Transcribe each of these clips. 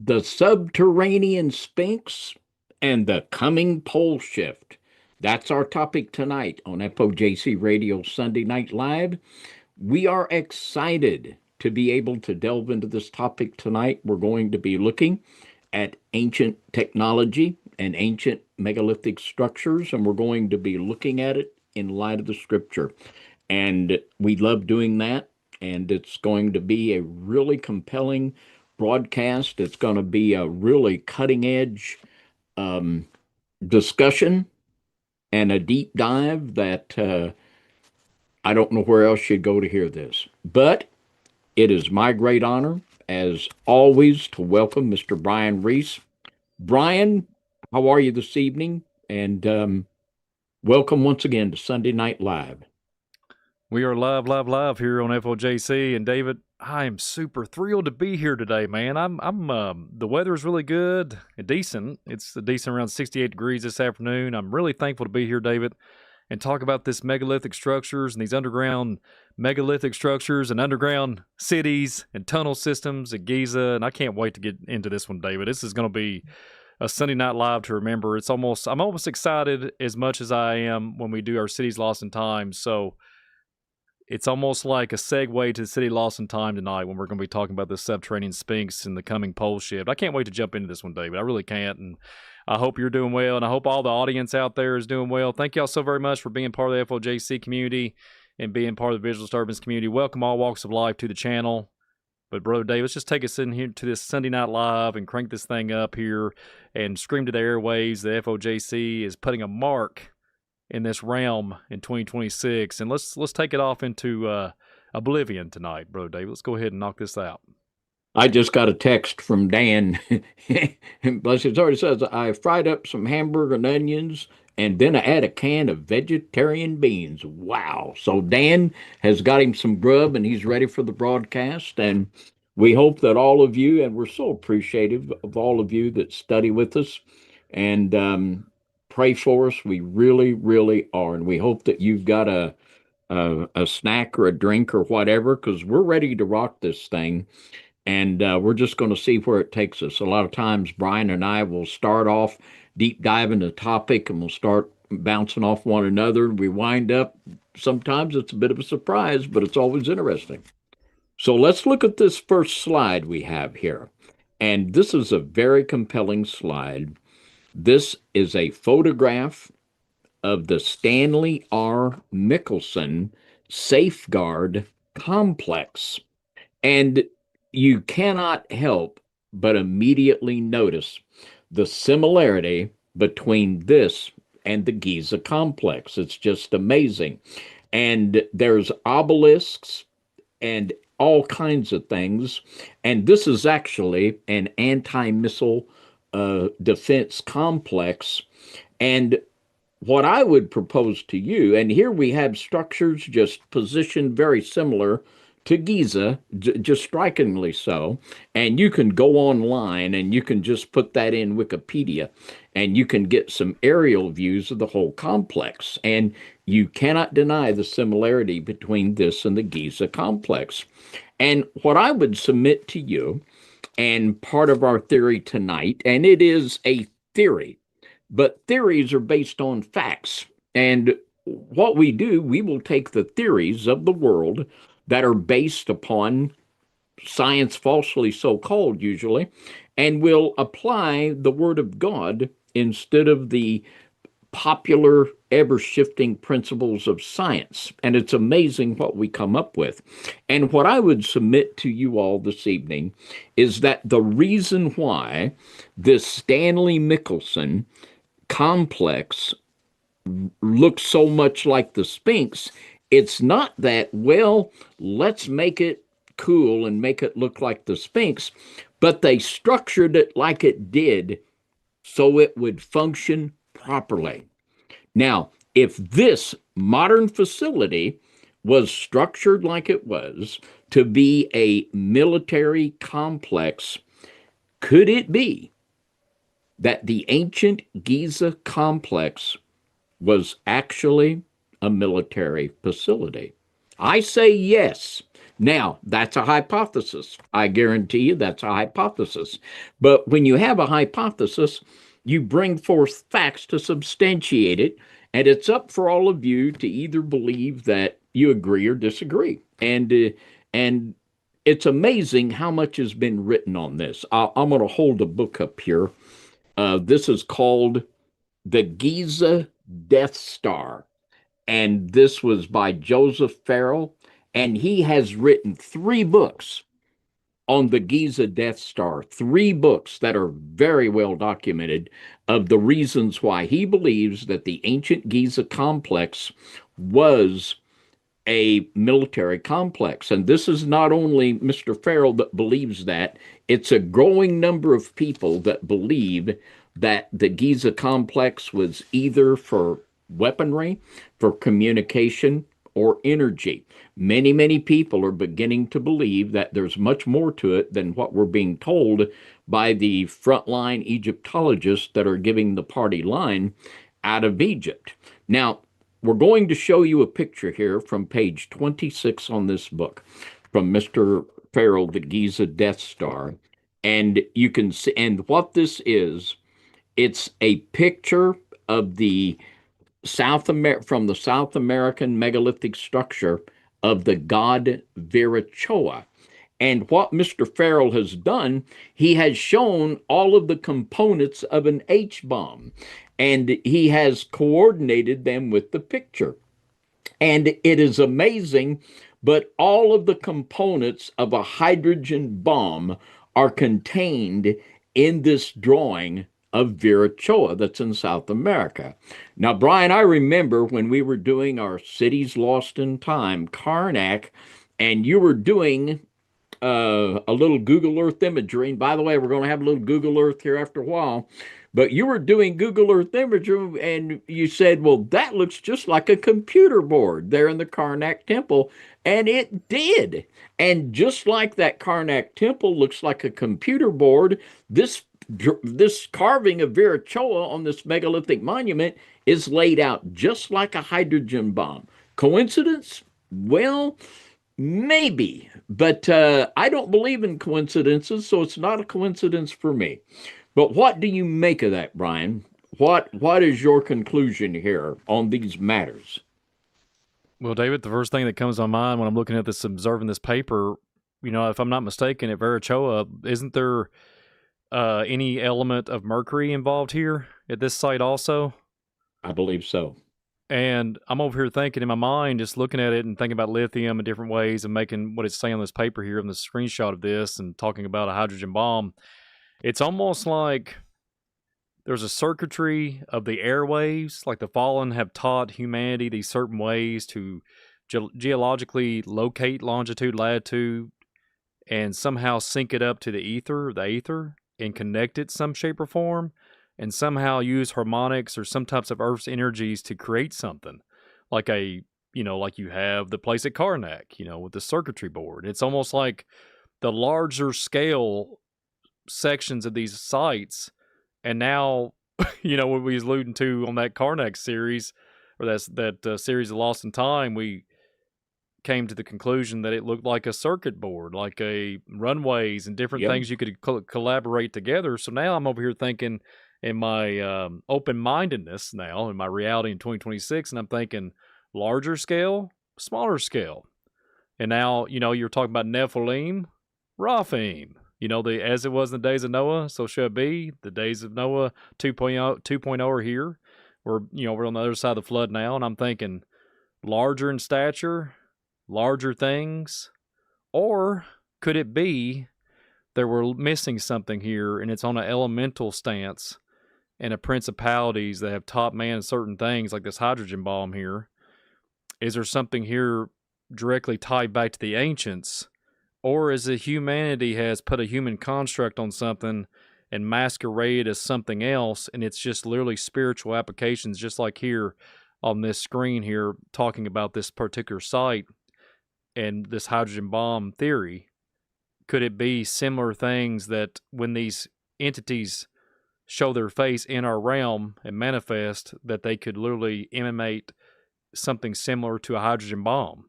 The Subterranean Sphinx and the Coming Pole Shift. That's our topic tonight on FOJC Radio Sunday Night Live. We are excited to be able to delve into this topic tonight. We're going to be looking at ancient technology and ancient megalithic structures, and we're going to be looking at it in light of the scripture. And we love doing that. And it's going to be a really compelling broadcast. It's going to be a really cutting edge um, discussion and a deep dive that I don't know where else you'd go to hear this. But it is my great honor, as always, to welcome Mr. Brian Reese. Brian, how are you this evening? And welcome once again to Sunday Night Live. We are live here on FOJC, and David, I am super thrilled to be here today, man. The weather is really good and decent. It's decent around 68 degrees this afternoon. I'm really thankful to be here, David, and talk about this megalithic structures and these underground megalithic structures and underground cities and tunnel systems at Giza. And I can't wait to get into this one, David. This is going to be a Sunday Night Live to remember. I'm almost excited as much as I am when we do our Cities Lost in Time. So it's almost like a segue to City Lost in Time tonight when we're going to be talking about the Subterranean Sphinx and the coming pole shift. I can't wait to jump into this one, David. I really can't. And I hope you're doing well, and I hope all the audience out there is doing well. Thank y'all so very much for being part of the FOJC community and being part of the Visual Disturbance community. Welcome all walks of life to the channel. But Brother Dave, let's just take us in here to this Sunday Night Live and crank this thing up here and scream to the airwaves. The FOJC is putting a mark in this realm in 2026, and let's take it off into oblivion tonight, Brother Dave. Let's go ahead and knock this out. I just got a text from Dan. Bless his heart. It says, I fried up some hamburger and onions, and then I add a can of vegetarian beans. Wow. So Dan has got him some grub, and he's ready for the broadcast. And we hope that all of you, and we're so appreciative of all of you that study with us and pray for us. We really, really are. And we hope that you've got a snack or a drink or whatever, because we're ready to rock this thing. And we're just going to see where it takes us. A lot of times, Brian and I will start off deep diving the topic and we'll start bouncing off one another. We wind up, sometimes it's a bit of a surprise, but it's always interesting. So let's look at this first slide we have here. And this is a very compelling slide. This is a photograph of the Stanley R. Michelson Safeguard Complex. And you cannot help but immediately notice the similarity between this and the Giza complex. It's just amazing. And there's obelisks and all kinds of things. And this is actually an anti-missile defense complex. And what I would propose to you, and here we have structures just positioned very similar to Giza, just strikingly so. And you can go online and you can just put that in Wikipedia and you can get some aerial views of the whole complex. And you cannot deny the similarity between this and the Giza complex. And what I would submit to you, and part of our theory tonight, and it is a theory, but theories are based on facts. And what we do, we will take the theories of the world that are based upon science, falsely so called usually, and will apply the Word of God instead of the popular, ever shifting principles of science. And it's amazing what we come up with. And what I would submit to you all this evening is that the reason why this Stanley Michelson complex looks so much like the Sphinx, it's not that, well, let's make it cool and make it look like the Sphinx, but they structured it like it did so it would function properly. Now, if this modern facility was structured like it was to be a military complex, could it be that the ancient Giza complex was actually a military facility? I say yes. Now, that's a hypothesis. I guarantee you that's a hypothesis. But when you have a hypothesis, you bring forth facts to substantiate it, and it's up for all of you to either believe that you agree or disagree. And it's amazing how much has been written on this. I'm going to hold a book up here. This is called The Giza Death Star, and this was by Joseph Farrell, and he has written 3 books on the Giza Death Star, 3 books that are very well documented of the reasons why he believes that the ancient Giza complex was a military complex. And this is not only Mr. Farrell that believes that, it's a growing number of people that believe that the Giza complex was either for weaponry, for communication, or energy. Many, many people are beginning to believe that there's much more to it than what we're being told by the frontline Egyptologists that are giving the party line out of Egypt. Now, we're going to show you a picture here from page 26 on this book from Mr. Farrell, the Giza Death Star. And you can see, and what this is, it's a picture of the from the South American megalithic structure of the god Virachoa. And what Mr. Farrell has done, he has shown all of the components of an H bomb, and he has coordinated them with the picture. And it is amazing, but all of the components of a hydrogen bomb are contained in this drawing of Virachoa that's in South America. Now, Brian, I remember when we were doing our Cities Lost in Time, Karnak, and you were doing a little Google Earth imagery. And by the way, we're going to have a little Google Earth here after a while. But you were doing Google Earth imagery, and you said, well, that looks just like a computer board there in the Karnak Temple. And it did. And just like that Karnak Temple looks like a computer board, this carving of Virachoa on this megalithic monument is laid out just like a hydrogen bomb. Coincidence? Well, maybe, but I don't believe in coincidences, so it's not a coincidence for me. But what do you make of that, Brian? What is your conclusion here on these matters? Well, David, the first thing that comes to my mind when I'm looking at this, observing this paper, if I'm not mistaken, at Virachoa, isn't there any element of mercury involved here at this site also? I believe so. And I'm over here thinking in my mind, just looking at it and thinking about lithium in different ways and making what it's saying on this paper here on the screenshot of this and talking about a hydrogen bomb. It's almost like there's a circuitry of the airwaves, like the fallen have taught humanity these certain ways to geologically locate longitude, latitude, and somehow sync it up to the aether, and connect it some shape or form, and somehow use harmonics or some types of Earth's energies to create something, like like you have the place at Karnak, with the circuitry board. It's almost like the larger scale sections of these sites, and now, what we was alluding to on that Karnak series, or that series of Lost in Time, we came to the conclusion that it looked like a circuit board, like a runways and different Yep. things you could collaborate together. So now I'm over here thinking in my open-mindedness now, in my reality in 2026, and I'm thinking larger scale, smaller scale. And now, you're talking about Nephilim, Raphaim. As it was in the days of Noah, so shall it be. The days of Noah 2.0 are here. We're on the other side of the flood now, and I'm thinking larger in stature, larger things, or could it be that we're missing something here and it's on an elemental stance and a principalities that have taught man certain things like this hydrogen bomb here? Is there something here directly tied back to the ancients, or is it humanity has put a human construct on something and masquerade as something else, and it's just literally spiritual applications, just like here on this screen here talking about this particular site and this hydrogen bomb theory? Could it be similar things that when these entities show their face in our realm and manifest, that they could literally emanate something similar to a hydrogen bomb?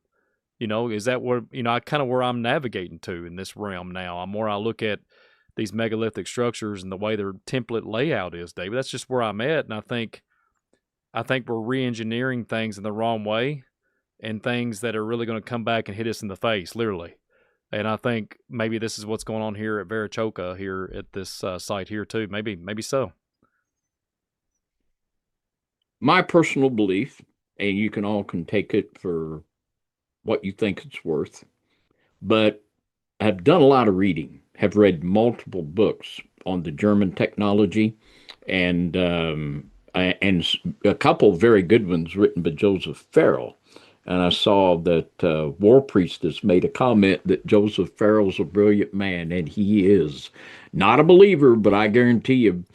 Is that where, I kind of where I'm navigating to in this realm now? I'm where I look at these megalithic structures and the way their template layout is, David. That's just where I'm at, and I think we're re-engineering things in the wrong way, and things that are really going to come back and hit us in the face, literally. And I think maybe this is what's going on here at Verichoka, here at this site here too. Maybe so. My personal belief, and you can take it for what you think it's worth, but I've done a lot of reading, have read multiple books on the German technology, and a couple very good ones written by Joseph Farrell. And I saw that War Priestess made a comment that Joseph Farrell's a brilliant man, and he is. Not a believer, but I guarantee you,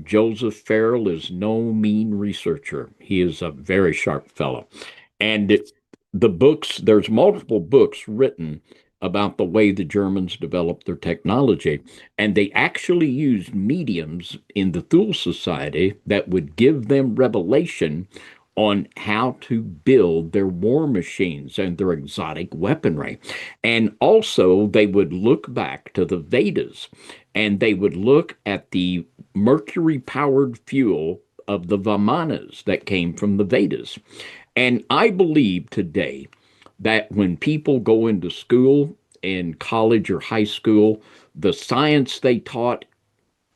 Joseph Farrell is no mean researcher. He is a very sharp fellow. And the books, there's multiple books written about the way the Germans developed their technology. And they actually used mediums in the Thule Society that would give them revelation on how to build their war machines and their exotic weaponry. And also, they would look back to the Vedas and they would look at the mercury powered fuel of the Vimanas that came from the Vedas. And I believe today that when people go into school, in college or high school, the science they taught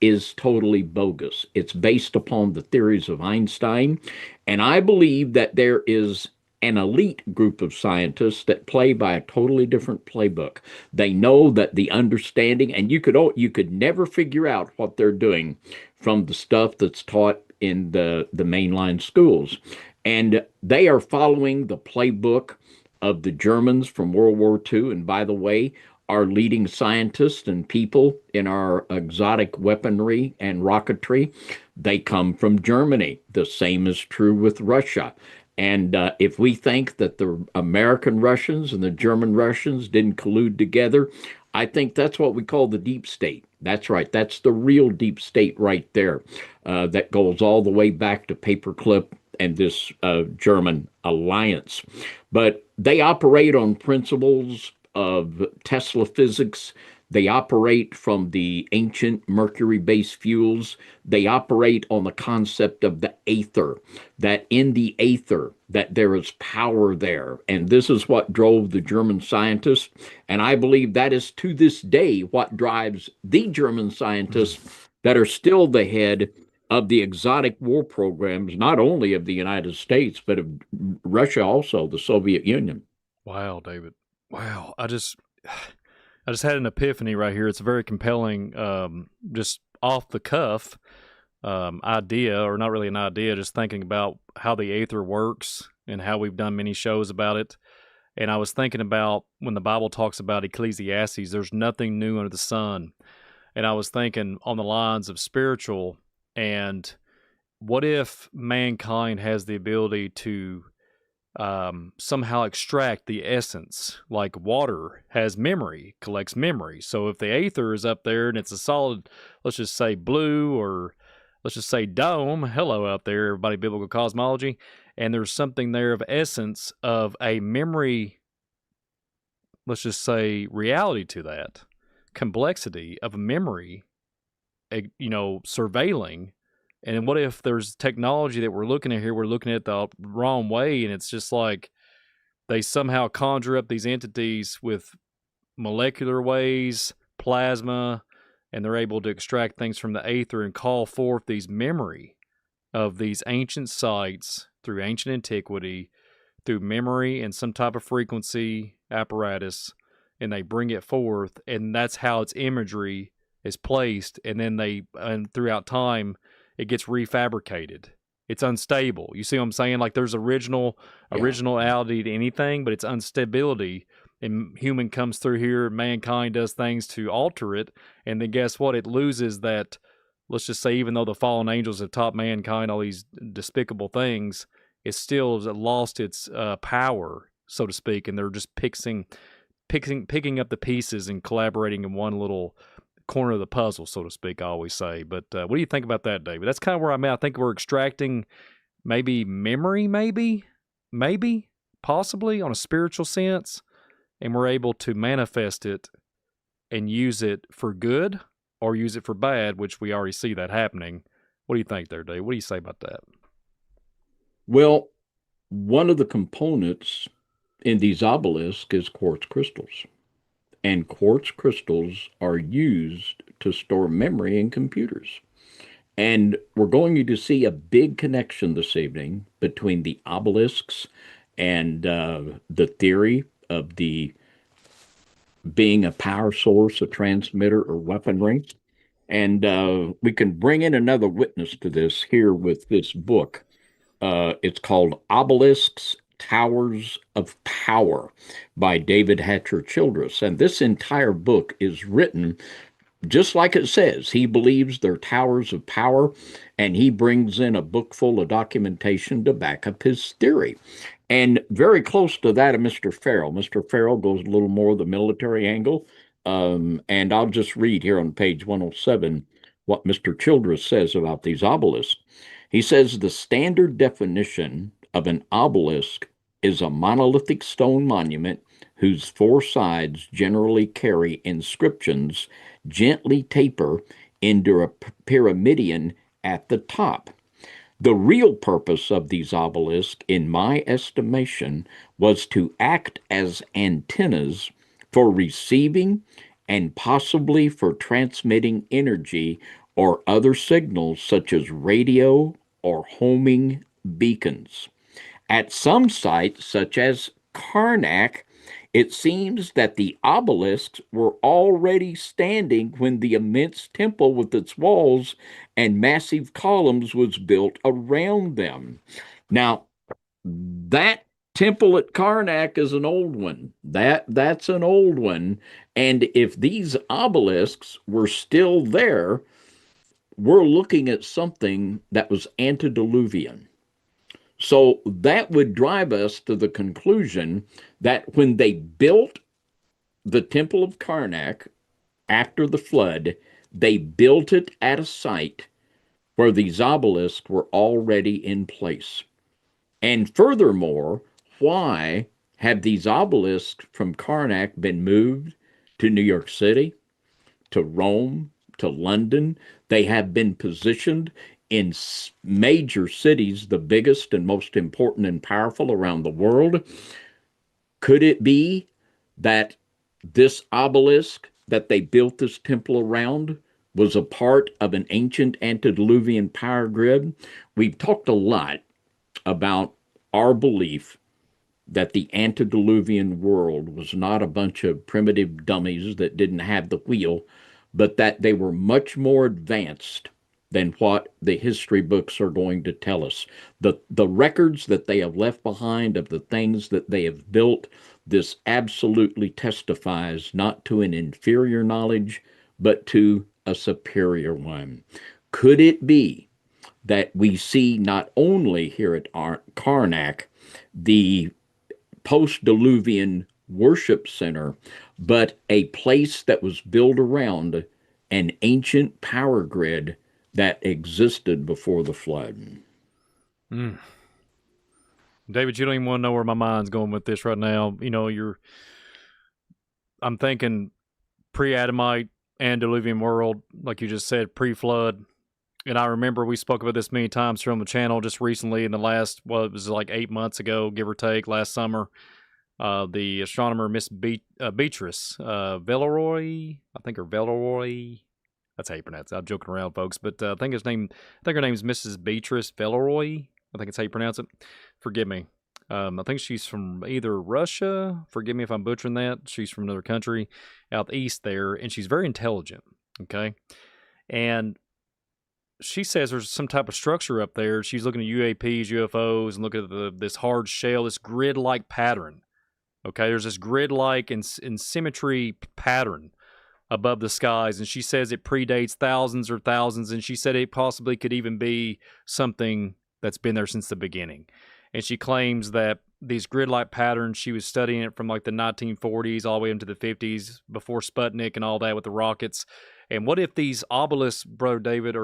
is totally bogus. It's based upon the theories of Einstein. And I believe that there is an elite group of scientists that play by a totally different playbook. They know that the understanding, and you could never figure out what they're doing from the stuff that's taught in the mainline schools. And they are following the playbook of the Germans from World War II. And by the way, our leading scientists and people in our exotic weaponry and rocketry, they come from Germany. The same is true with Russia. And if we think that the American Russians and the German Russians didn't collude together, I think that's what we call the deep state. That's right. That's the real deep state right there. That goes all the way back to Paperclip and this German alliance. But they operate on principles of Tesla physics. They operate from the ancient mercury-based fuels. They operate on the concept of the aether, that in the aether, that there is power there. And this is what drove the German scientists. And I believe that is to this day what drives the German scientists that are still the head of the exotic war programs, not only of the United States, but of Russia also, the Soviet Union. Wow, David. Wow. I just had an epiphany right here. It's a very compelling, just off the cuff idea, or not really an idea, just thinking about how the aether works and how we've done many shows about it. And I was thinking about when the Bible talks about Ecclesiastes, there's nothing new under the sun. And I was thinking on the lines of spiritual, and what if mankind has the ability to somehow extract the essence, like water has memory, collects memory. So if the aether is up there and it's a solid, let's just say blue, or let's just say dome, hello out there, everybody, biblical cosmology, and there's something there of essence of a memory, let's just say reality to that, complexity of a memory, surveilling. And what if there's technology that we're looking at here, we're looking at the wrong way, and it's just like they somehow conjure up these entities with molecular ways, plasma, and they're able to extract things from the aether and call forth these memory of these ancient sites through ancient antiquity, through memory and some type of frequency apparatus, and they bring it forth, and that's how its imagery is placed, and then and throughout time, it gets refabricated. It's unstable. You see what I'm saying? Like there's originality to anything, but it's instability. And human comes through here, mankind does things to alter it, and then guess what? It loses that. Let's just say, even though the fallen angels have taught mankind all these despicable things, it still has lost its power, so to speak, and they're just picking up the pieces and collaborating in one little corner of the puzzle, so to speak, I always say. But what do you think about that, David? That's kind of where I'm at. I think we're extracting maybe memory, maybe, possibly on a spiritual sense. and we're able to manifest it and use it for good or use it for bad, which we already see that happening. What do you think there, Dave? What do you say about that? Well, one of the components in these obelisks is quartz crystals. And quartz crystals are used to store memory in computers. And we're going to see a big connection this evening between the obelisks and the theory of the being a power source, a transmitter, or weaponry. And we can bring in another witness to this here with this book. It's called Obelisks, Towers of Power by David Hatcher Childress. And this entire book is written just like it says. He believes they're towers of power, and he brings in a book full of documentation to back up his theory. And very close to that of Mr. Farrell. Mr. Farrell goes a little more the military angle. And I'll just read here on page 107 what Mr. Childress says about these obelisks. He says the standard definition of an obelisk is a monolithic stone monument whose four sides generally carry inscriptions gently taper into a pyramidion at the top. The real purpose of these obelisks, in my estimation, was to act as antennas for receiving and possibly for transmitting energy or other signals such as radio or homing beacons. At some sites, such as Karnak, it seems that the obelisks were already standing when the immense temple with its walls and massive columns was built around them. Now, that temple at Karnak is an old one. That's an old one. And if these obelisks were still there, we're looking at something that was antediluvian. So that would drive us to the conclusion that when they built the Temple of Karnak after the flood, they built it at a site where these obelisks were already in place. And furthermore, why have these obelisks from Karnak been moved to New York City, to Rome, to London? They have been positioned in major cities, the biggest and most important and powerful around the world. Could it be that this obelisk that they built this temple around was a part of an ancient antediluvian power grid? We've talked a lot about our belief that the antediluvian world was not a bunch of primitive dummies that didn't have the wheel, but that they were much more advanced than what the history books are going to tell us. The records that they have left behind of the things that they have built, this absolutely testifies not to an inferior knowledge, but to a superior one. Could it be that we see not only here at Karnak the post-Diluvian worship center, but a place that was built around an ancient power grid that existed before the flood? Mm. David, you don't even want to know where my mind's going with this right now. You know, I'm thinking pre-Adamite and Diluvian world, like you just said, pre-flood. And I remember we spoke about this many times here on the channel just recently in the last, well, it was like 8 months ago, give or take, last summer. The astronomer Miss Beatrice Villeroy, I think her Villeroy, that's how you pronounce it. I'm joking around, folks, but I think her name is Mrs. Beatrice Villeroy. I think it's how you pronounce it. Forgive me. I think she's from either Russia. Forgive me if I'm butchering that. She's from another country out east there, and she's very intelligent. Okay, and she says there's some type of structure up there. She's looking at UAPs, UFOs, and looking at this hard shell, this grid-like pattern. Okay, there's this grid-like and symmetry pattern above the skies, and she says it predates thousands, and she said it possibly could even be something that's been there since the beginning. And she claims that these grid-like patterns, she was studying it from like the 1940s all the way into the 50s, before Sputnik and all that with the rockets. And what if these obelisks, Brother David,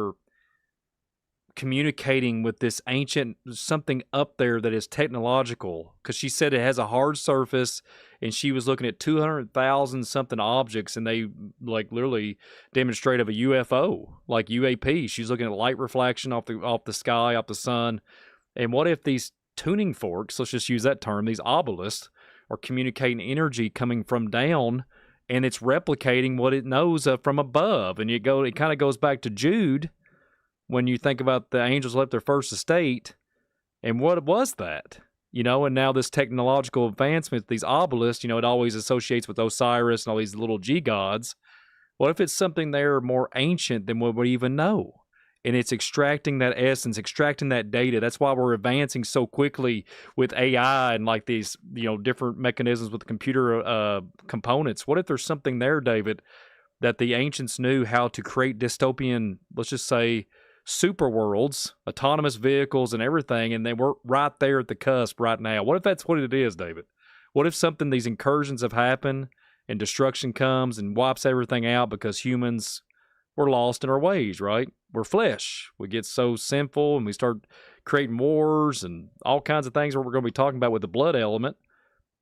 communicating with this ancient something up there that is technological, because she said it has a hard surface, and she was looking at 200,000 something objects, and they like literally demonstrate of a UFO, like UAP. She's looking at light reflection off the sky, off the sun. And what if these tuning forks, let's just use that term, these obelisks, are communicating energy coming from down, and it's replicating what it knows from above. And it kind of goes back to Jude, when you think about the angels left their first estate, and what was that? And now this technological advancement, these obelisks, it always associates with Osiris and all these little G gods. What if it's something there more ancient than what we even know? And it's extracting that essence, extracting that data. That's why we're advancing so quickly with AI and like these, different mechanisms with computer components. What if there's something there, David, that the ancients knew how to create dystopian, let's just say, super worlds, autonomous vehicles and everything, and they were right there at the cusp right now? What if that's what it is, David? What if these incursions have happened and destruction comes and wipes everything out because humans were lost in our ways, right? We're flesh. We get so sinful and we start creating wars and all kinds of things that we're going to be talking about with the blood element.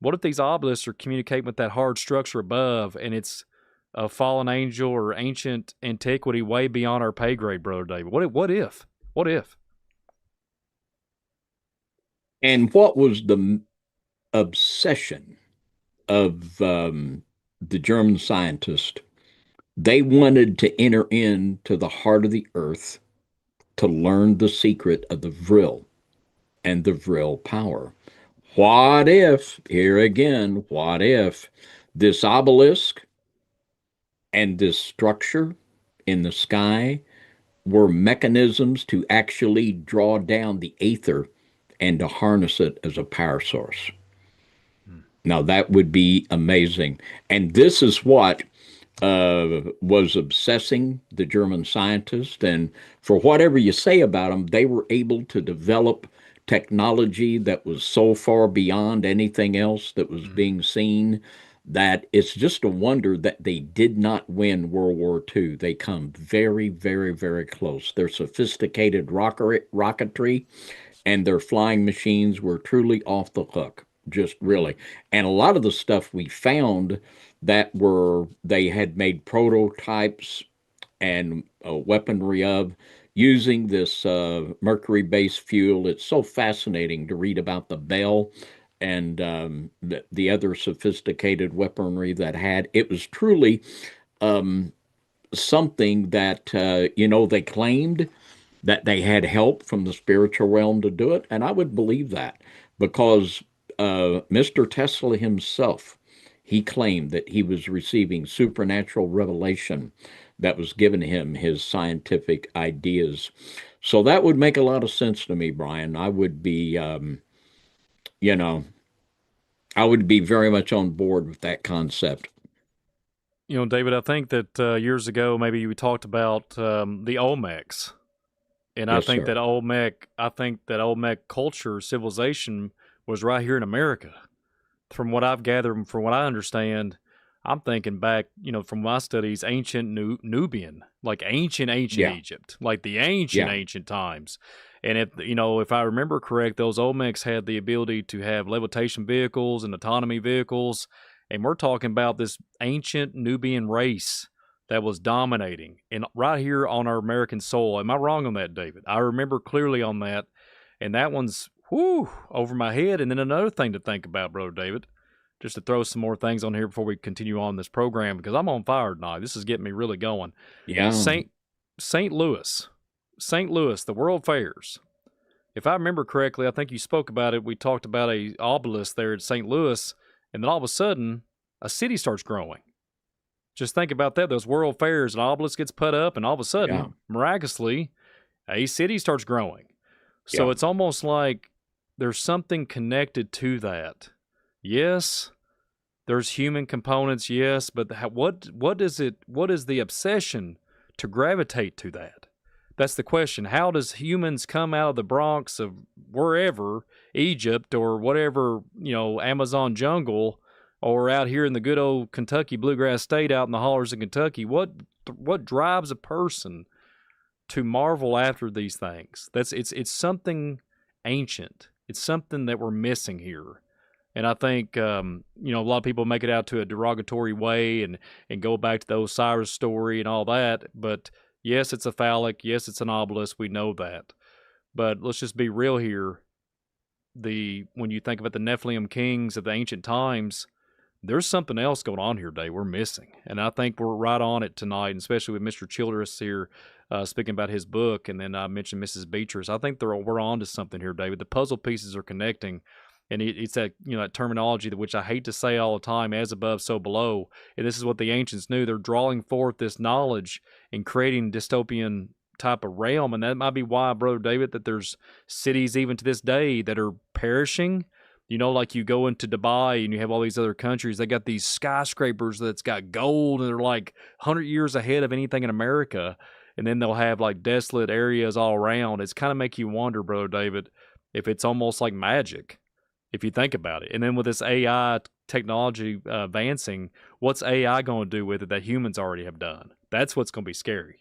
What if these obelisks are communicating with that hard structure above, and it's a fallen angel or ancient antiquity way beyond our pay grade, Brother David? What if? And what was the obsession of the German scientist? They wanted to enter into the heart of the earth to learn the secret of the Vril and the Vril power. What if, here again, what if this obelisk and this structure in the sky were mechanisms to actually draw down the aether and to harness it as a power source? Now, that would be amazing. And this is what was obsessing the German scientists. And for whatever you say about them, they were able to develop technology that was so far beyond anything else that was being seen that it's just a wonder that they did not win World War II. They come very, very, very close. Their sophisticated rocketry and their flying machines were truly off the hook, just really. And a lot of the stuff we found they had made prototypes and weaponry of using this mercury-based fuel. It's so fascinating to read about the Bell and the other sophisticated weaponry that had. It was truly something that, they claimed that they had help from the spiritual realm to do it. And I would believe that, because Mr. Tesla himself, he claimed that he was receiving supernatural revelation that was given him his scientific ideas. So that would make a lot of sense to me, Brian. I would be, I would be very much on board with that concept. David, I think that years ago, maybe we talked about the Olmecs. And Yes, sir. I think that Olmec culture, civilization, was right here in America. From what I've gathered and from what I understand, I'm thinking back, from my studies, ancient Nubian, like ancient Yeah, Egypt, like the ancient, yeah, ancient times. And if I remember correct, those Olmecs had the ability to have levitation vehicles and autonomy vehicles. And we're talking about this ancient Nubian race that was dominating and right here on our American soil. Am I wrong on that, David? I remember clearly on that. And that one's over my head. And then another thing to think about, Brother David, just to throw some more things on here before we continue on this program, because I'm on fire tonight. This is getting me really going. yeah. St. Louis, the World Fairs. If I remember correctly, I think you spoke about it. We talked about a obelisk there at St. Louis, and then all of a sudden, a city starts growing. Just think about that. Those World Fairs, an obelisk gets put up, and all of a Yeah, sudden, miraculously, a city starts growing. So yeah. it's almost like there's something connected to that. Yes, there's human components, yes, but what is the obsession to gravitate to that? That's the question. How does humans come out of the Bronx of wherever, Egypt or whatever, Amazon jungle, or out here in the good old Kentucky bluegrass state out in the hollers of Kentucky? What drives a person to marvel after these things. It's something ancient. It's something that we're missing here. And I think a lot of people make it out to a derogatory way and go back to the Osiris story and all that. But yes, it's a phallic. Yes, it's an obelisk. We know that. But let's just be real here. When you think about the Nephilim kings of the ancient times, there's something else going on here today we're missing. And I think we're right on it tonight, and especially with Mr. Childress here speaking about his book. And then I mentioned Mrs. Beatrice. I think we're on to something here, David. The puzzle pieces are connecting. And it's that, that terminology which I hate to say all the time, as above, so below. And this is what the ancients knew. They're drawing forth this knowledge and creating dystopian type of realm. And that might be why, Brother David, that there's cities even to this day that are perishing. Like you go into Dubai and you have all these other countries, they got these skyscrapers that's got gold and they're like 100 years ahead of anything in America. And then they'll have like desolate areas all around. It's kind of make you wonder, Brother David, if it's almost like magic, if you think about it. And then with this AI technology advancing, what's AI going to do with it that humans already have done? That's what's going to be scary.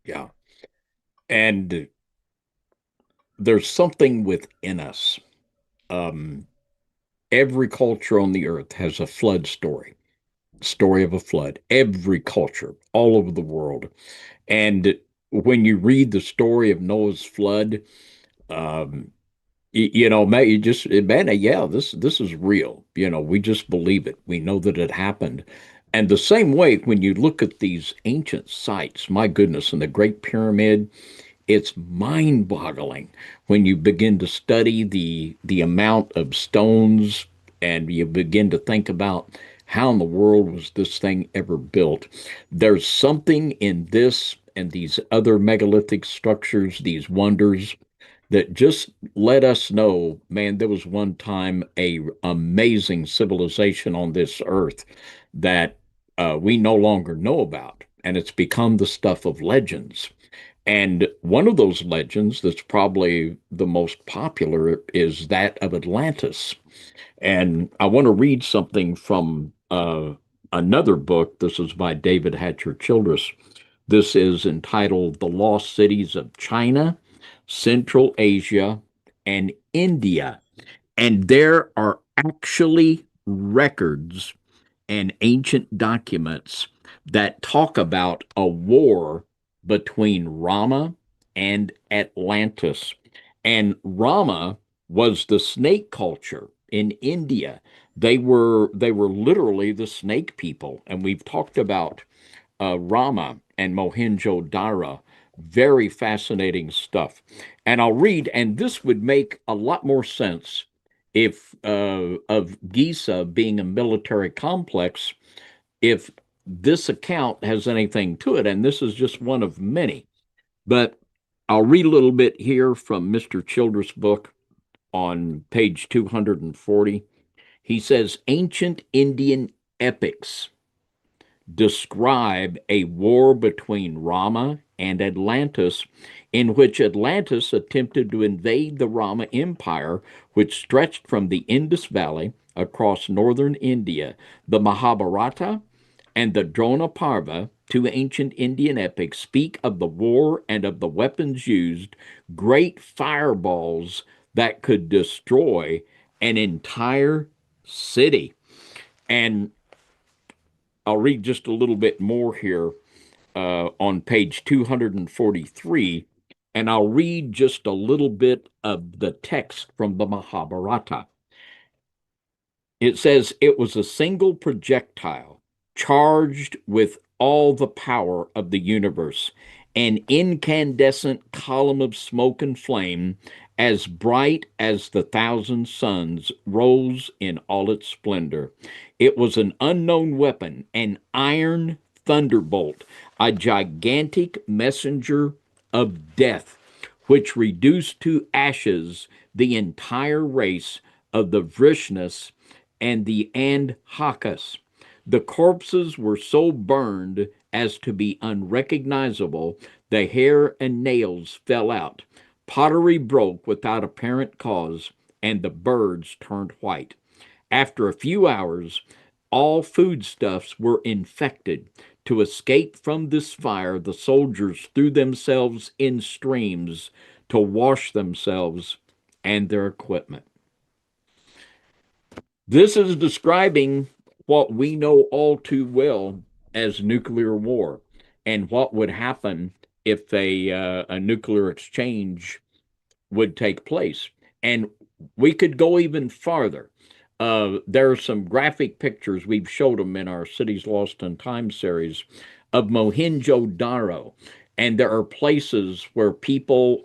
Yeah. And there's something within us. Every culture on the earth has a flood story of a flood. Every culture, all over the world. And when you read the story of Noah's flood, you just, man, yeah, this is real. We just believe it. We know that it happened. And the same way, when you look at these ancient sites, my goodness, and the Great Pyramid, it's mind-boggling when you begin to study the amount of stones and you begin to think about how in the world was this thing ever built. There's something in this and these other megalithic structures, these wonders, that just let us know, man, there was one time a amazing civilization on this earth that we no longer know about, and it's become the stuff of legends. And one of those legends that's probably the most popular is that of Atlantis. And I want to read something from another book. This is by David Hatcher Childress. This is entitled The Lost Cities of China, Central Asia, and India. And there are actually records and ancient documents that talk about a war between Rama and Atlantis. And Rama was the snake culture in India. They were literally the snake people. And we've talked about Rama and Mohenjo-Daro. Very fascinating stuff. And I'll read, and this would make a lot more sense if of Giza being a military complex, if this account has anything to it, and this is just one of many. But I'll read a little bit here from Mr. Childress' book on page 240. He says, ancient Indian epics describe a war between Rama and Atlantis, in which Atlantis attempted to invade the Rama Empire, which stretched from the Indus Valley across northern India. The Mahabharata and the Drona Parva, two ancient Indian epics, speak of the war and of the weapons used, great fireballs that could destroy an entire city. And I'll read just a little bit more here on page 243, and I'll read just a little bit of the text from the Mahabharata. It says, it was a single projectile charged with all the power of the universe, an incandescent column of smoke and flame, as bright as the thousand suns, rose in all its splendor. It was an unknown weapon, an iron thunderbolt, a gigantic messenger of death, which reduced to ashes the entire race of the Vrishnas and the Andhakas. The corpses were so burned as to be unrecognizable. The hair and nails fell out. Pottery broke without apparent cause, and the birds turned white. After a few hours, all foodstuffs were infected, To escape from this fire, the soldiers threw themselves in streams to wash themselves and their equipment. This is describing what we know all too well as nuclear war and what would happen if a nuclear exchange would take place. And we could go even farther. There are some graphic pictures, we've showed them in our Cities Lost in Time series, of Mohenjo-Daro. And there are places where people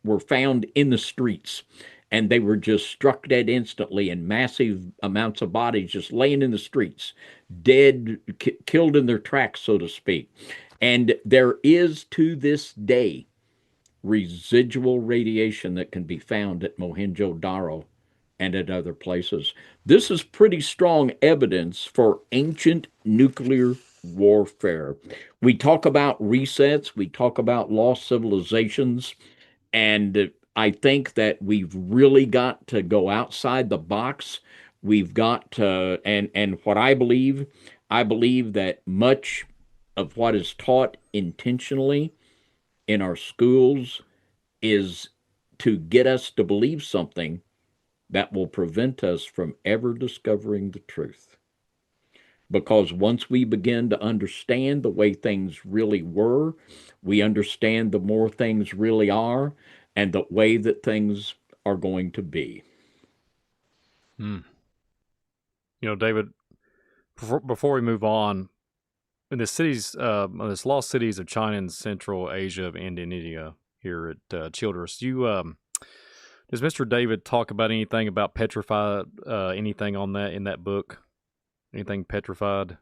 were found in the streets and they were just struck dead instantly, and massive amounts of bodies just laying in the streets, dead, killed in their tracks, so to speak. And there is to this day residual radiation that can be found at Mohenjo-Daro and at other places. This is pretty strong evidence for ancient nuclear warfare. We talk about resets, we talk about lost civilizations, and I think that we've really got to go outside the box. We've got to, and what I believe that much of what is taught intentionally in our schools is to get us to believe something that will prevent us from ever discovering the truth. Because once we begin to understand the way things really were, we understand the more things really are and the way that things are going to be. Hmm. David, before we move on, in the cities, this lost cities of China and Central Asia of Indonesia here at Childress, does Mr. David talk about anything about petrified, anything on that in that book? Anything petrified?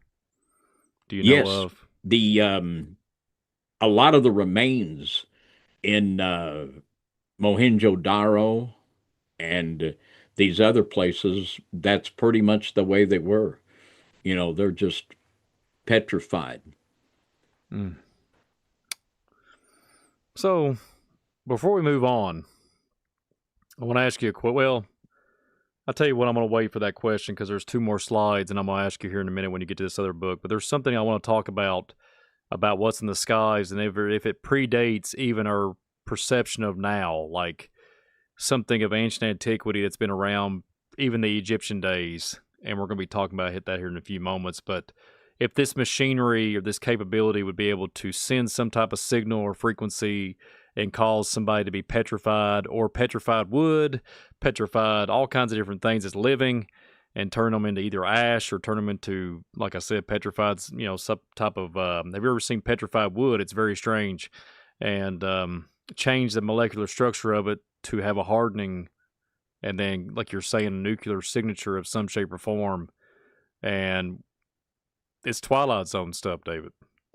Do you know Yes, of? the a lot of the remains in Mohenjo-Daro and these other places, that's pretty much the way they were. They're just petrified. Mm. So, before we move on, I want to ask you a question. Well, I'll tell you what, I'm going to wait for that question because there's two more slides, and I'm going to ask you here in a minute when you get to this other book. But there's something I want to talk about what's in the skies, and if it predates even our perception of now, like something of ancient antiquity that's been around even the Egyptian days. And we're going to be talking about that here in a few moments. But if this machinery or this capability would be able to send some type of signal or frequency and cause somebody to be petrified or petrified wood, petrified all kinds of different things that's living, and turn them into either ash or turn them into, like I said, petrified, some type of, have you ever seen petrified wood? It's very strange. And change the molecular structure of it to have a hardening, and then, like you're saying, a nuclear signature of some shape or form. And it's Twilight Zone stuff, David.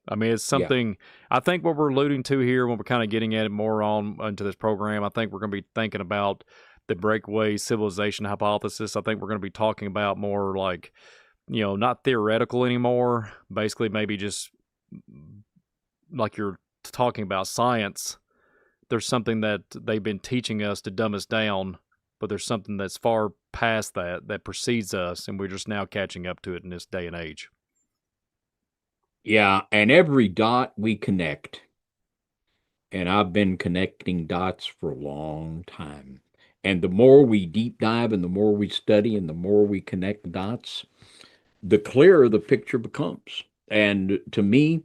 I mean, it's Yeah. something, I think what we're alluding to here when we're kind of getting at it more on into this program, I think we're going to be thinking about the breakaway civilization hypothesis. I think we're going to be talking about more like, not theoretical anymore. Basically, maybe just like you're talking about science. There's something that they've been teaching us to dumb us down, but there's something that's far past that precedes us, and we're just now catching up to it in this day and age. Yeah, and every dot we connect, and I've been connecting dots for a long time. And the more we deep dive and the more we study and the more we connect dots, the clearer the picture becomes. And to me,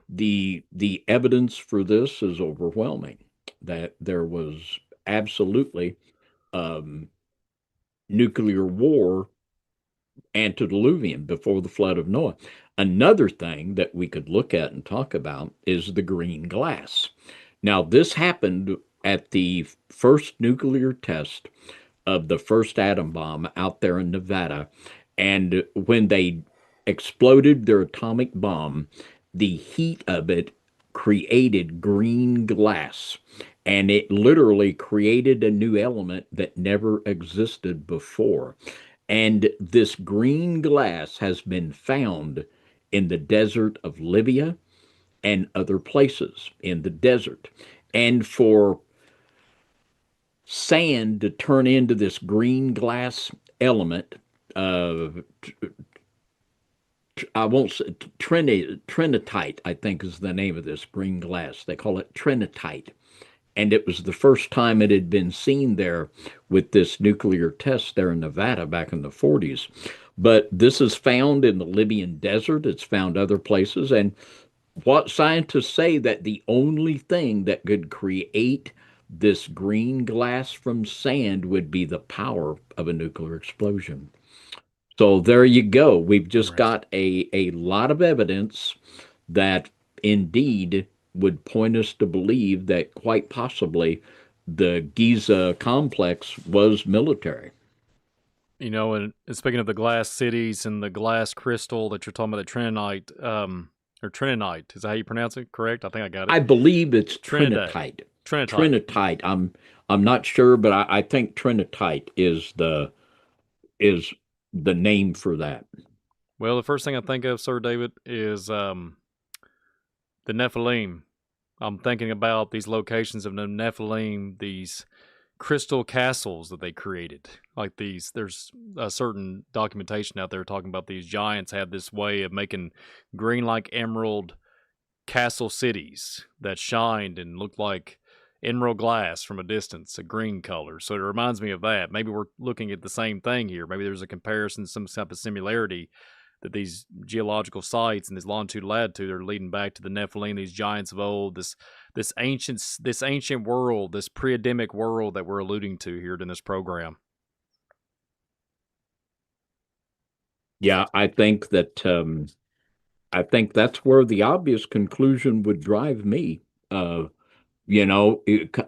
the evidence for this is overwhelming that there was absolutely um, nuclear war antediluvian before the flood of Noah. Another thing that we could look at and talk about is the green glass. Now, this happened at the first nuclear test of the first atom bomb out there in Nevada. And when they exploded their atomic bomb, the heat of it created green glass. And it literally created a new element that never existed before. And this green glass has been found in the desert of Libya and other places in the desert. And for sand to turn into this green glass element uh, I won't say trinitite, I think is the name of this green glass. They call it trinitite. And it was the first time it had been seen there with this nuclear test there in Nevada back in the 40s. But this is found in the Libyan desert. It's found other places. And what scientists say that the only thing that could create this green glass from sand would be the power of a nuclear explosion. So there you go. We've just Interesting. got a lot of evidence that indeed would point us to believe that quite possibly the Giza complex was military. And speaking of the glass cities and the glass crystal that you're talking about, the Trinite, or Trinite, is that how you pronounce it? Correct? I think I got it. I believe it's Trinidad. trinitite. Trinitite. Trinitite. I'm not sure, but I think trinitite is the name for that. Well, the first thing I think of, Sir David, is the Nephilim. I'm thinking about these locations of the Nephilim, these crystal castles that they created. Like these, there's a certain documentation out there talking about these giants had this way of making green like emerald castle cities that shined and looked like emerald glass from a distance, a green color. So it reminds me of that. Maybe we're looking at the same thing here. Maybe there's a comparison, some type of similarity that these geological sites and this longitude latitude are leading back to the Nephilim, these giants of old, this ancient world, this pre-Adamic world that we're alluding to here in this program. Yeah, I think that's where the obvious conclusion would drive me. Uh,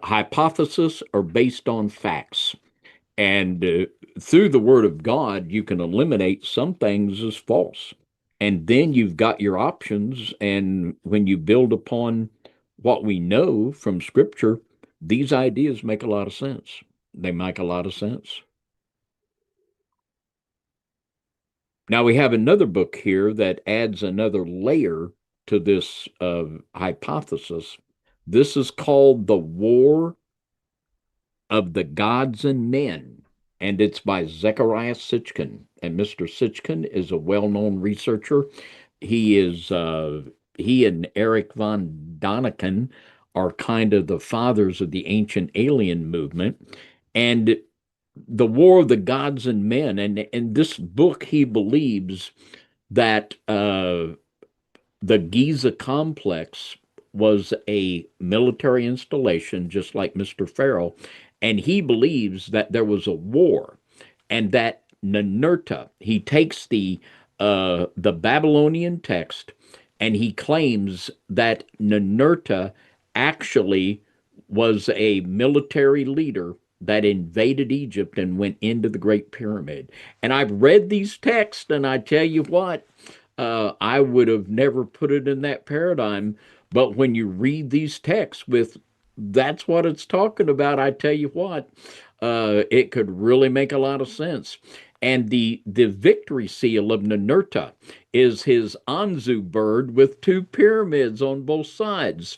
hypotheses are based on facts. And through the word of God, you can eliminate some things as false. And then you've got your options. And when you build upon what we know from scripture, these ideas make a lot of sense. They make a lot of sense. Now we have another book here that adds another layer to this hypothesis. This is called The War of the Gods and Men, and it's by Zechariah Sitchin. And Mr. Sitchin is a well-known researcher. He and Eric von Daniken are kind of the fathers of the ancient alien movement. And the War of the Gods and Men, and in this book, he believes that the Giza complex was a military installation, just like Mr. Farrell, and he believes that there was a war, and that Ninurta, he takes the Babylonian text, and he claims that Ninurta actually was a military leader that invaded Egypt and went into the Great Pyramid. And I've read these texts, and I tell you what, I would have never put it in that paradigm. But when you read these texts with that's what it's talking about, I tell you what, it could really make a lot of sense. And the victory seal of Ninurta is his Anzu bird with two pyramids on both sides.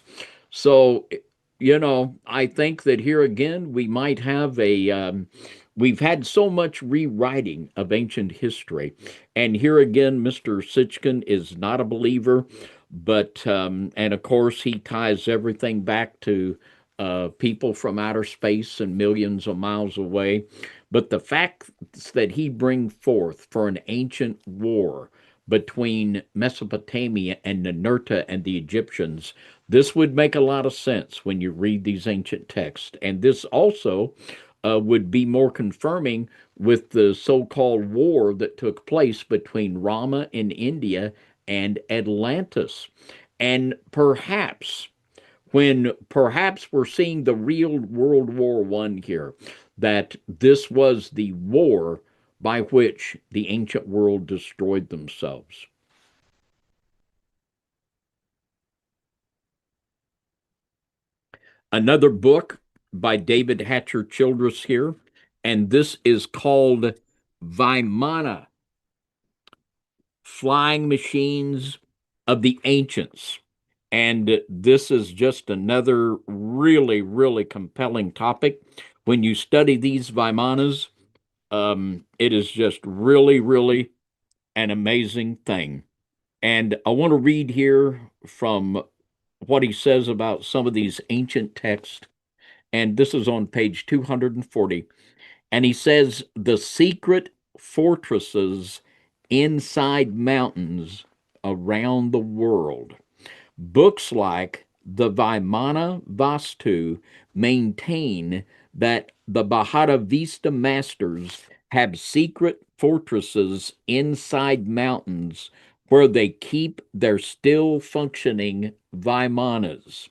So, I think that here again we might have we've had so much rewriting of ancient history. And here again, Mr. Sitchkin is not a believer, but, and of course, he ties everything back to people from outer space and millions of miles away. But the facts that he brings forth for an ancient war between Mesopotamia and Ninurta and the Egyptians, this would make a lot of sense when you read these ancient texts. And this also would be more confirming with the so called war that took place between Rama in India and Atlantis. And perhaps we're seeing the real World War I here, that this was the war by which the ancient world destroyed themselves. Another book by David Hatcher Childress here, and this is called Vimana, Flying Machines of the Ancients. And this is just another really, really compelling topic. When you study these Vimanas, it is just really, really an amazing thing. And I want to read here from what he says about some of these ancient texts. And this is on page 240. And he says, the secret fortresses inside mountains around the world. Books like the Vimana Vastu maintain that the Bahata Vista masters have secret fortresses inside mountains where they keep their still functioning Vimanas.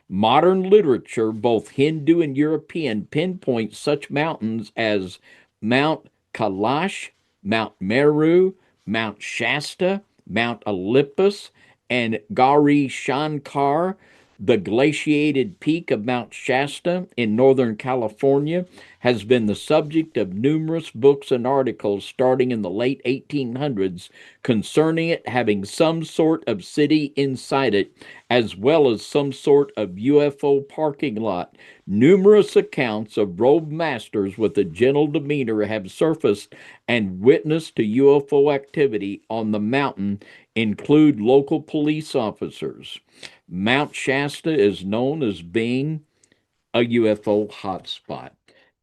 Modern literature, both Hindu and European, pinpoints such mountains as Mount Kailash, Mount Meru, Mount Shasta, Mount Olympus, and Gauri Shankar. The glaciated peak of Mount Shasta in Northern California has been the subject of numerous books and articles starting in the late 1800s concerning it having some sort of city inside it, as well as some sort of UFO parking lot. Numerous accounts of robed masters with a gentle demeanor have surfaced and witnessed to UFO activity on the mountain include local police officers. Mount Shasta is known as being a UFO hotspot.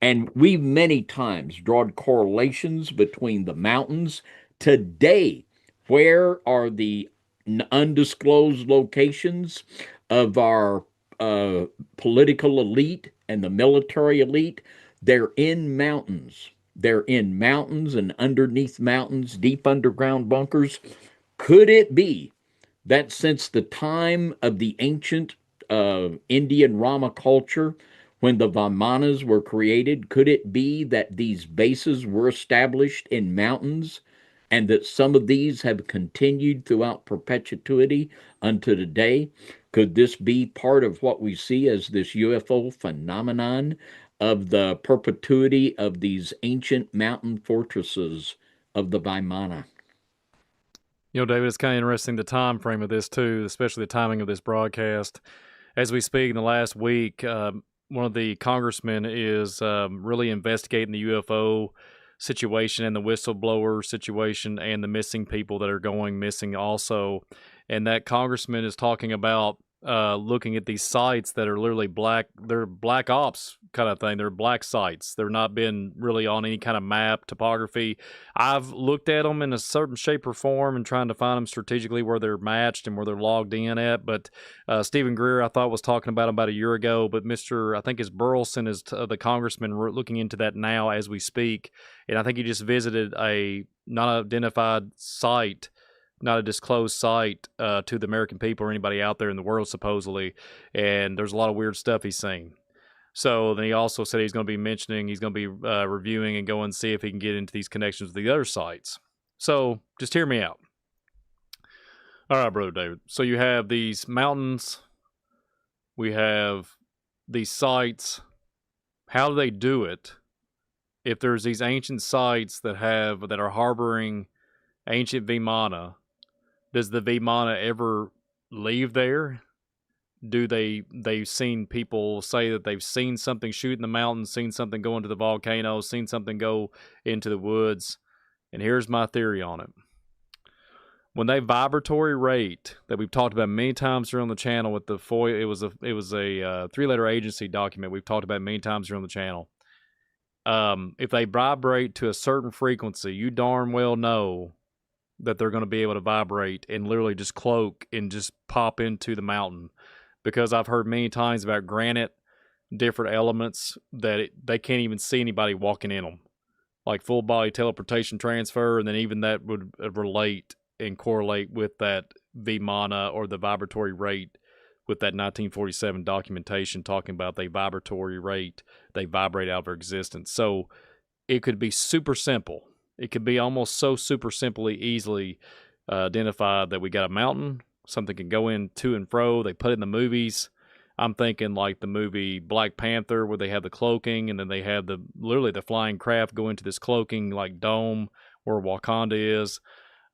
And we've many times drawn correlations between the mountains. Today, where are the undisclosed locations of our political elite and the military elite? They're in mountains. They're in mountains and underneath mountains, deep underground bunkers. Could it be that since the time of the ancient Indian Rama culture, when the Vimanas were created, could it be that these bases were established in mountains and that some of these have continued throughout perpetuity unto today? Could this be part of what we see as this UFO phenomenon of the perpetuity of these ancient mountain fortresses of the Vimana? You know, David, it's kind of interesting the time frame of this too, especially the timing of this broadcast. As we speak, in the last week, one of the congressmen is really investigating the UFO situation and the whistleblower situation and the missing people that are going missing also. And that congressman is talking about looking at these sites that are literally they're black ops kind of thing. They're black sites. They're not been really on any kind of map, topography. I've looked at them in a certain shape or form and trying to find them strategically where they're matched and where they're logged in at. But Stephen Greer, I thought, was talking about them about a year ago. But I think it's Burleson is the congressman looking into that now as we speak. And I think he just visited a not identified site, not a disclosed site to the American people or anybody out there in the world, supposedly. And there's a lot of weird stuff he's seen. So then he also said he's going to be reviewing and go and see if he can get into these connections with the other sites. So just hear me out. All right, Brother David. So you have these mountains. We have these sites. How do they do it? If there's these ancient sites that are harboring ancient Vimana, does the Vimana ever leave there? Do they've seen people say that they've seen something shoot in the mountains, seen something go into the volcano, seen something go into the woods? And here's my theory on it. When they vibratory rate that we've talked about many times here on the channel with the FOIA, it was a 3-letter agency document we've talked about many times here on the channel. If they vibrate to a certain frequency, you darn well know that they're going to be able to vibrate and literally just cloak and just pop into the mountain. Because I've heard many times about granite, different elements that they can't even see anybody walking in them, like full body teleportation transfer, and then even that would relate and correlate with that Vimana or the vibratory rate with that 1947 documentation talking about they vibratory rate, they vibrate out of their existence. So it could be super simple. It could be almost so super simply, easily identified that we got a mountain, something can go in to and fro. They put it in the movies. I'm thinking like the movie Black Panther where they have the cloaking and then they have literally the flying craft go into this cloaking like dome where Wakanda is.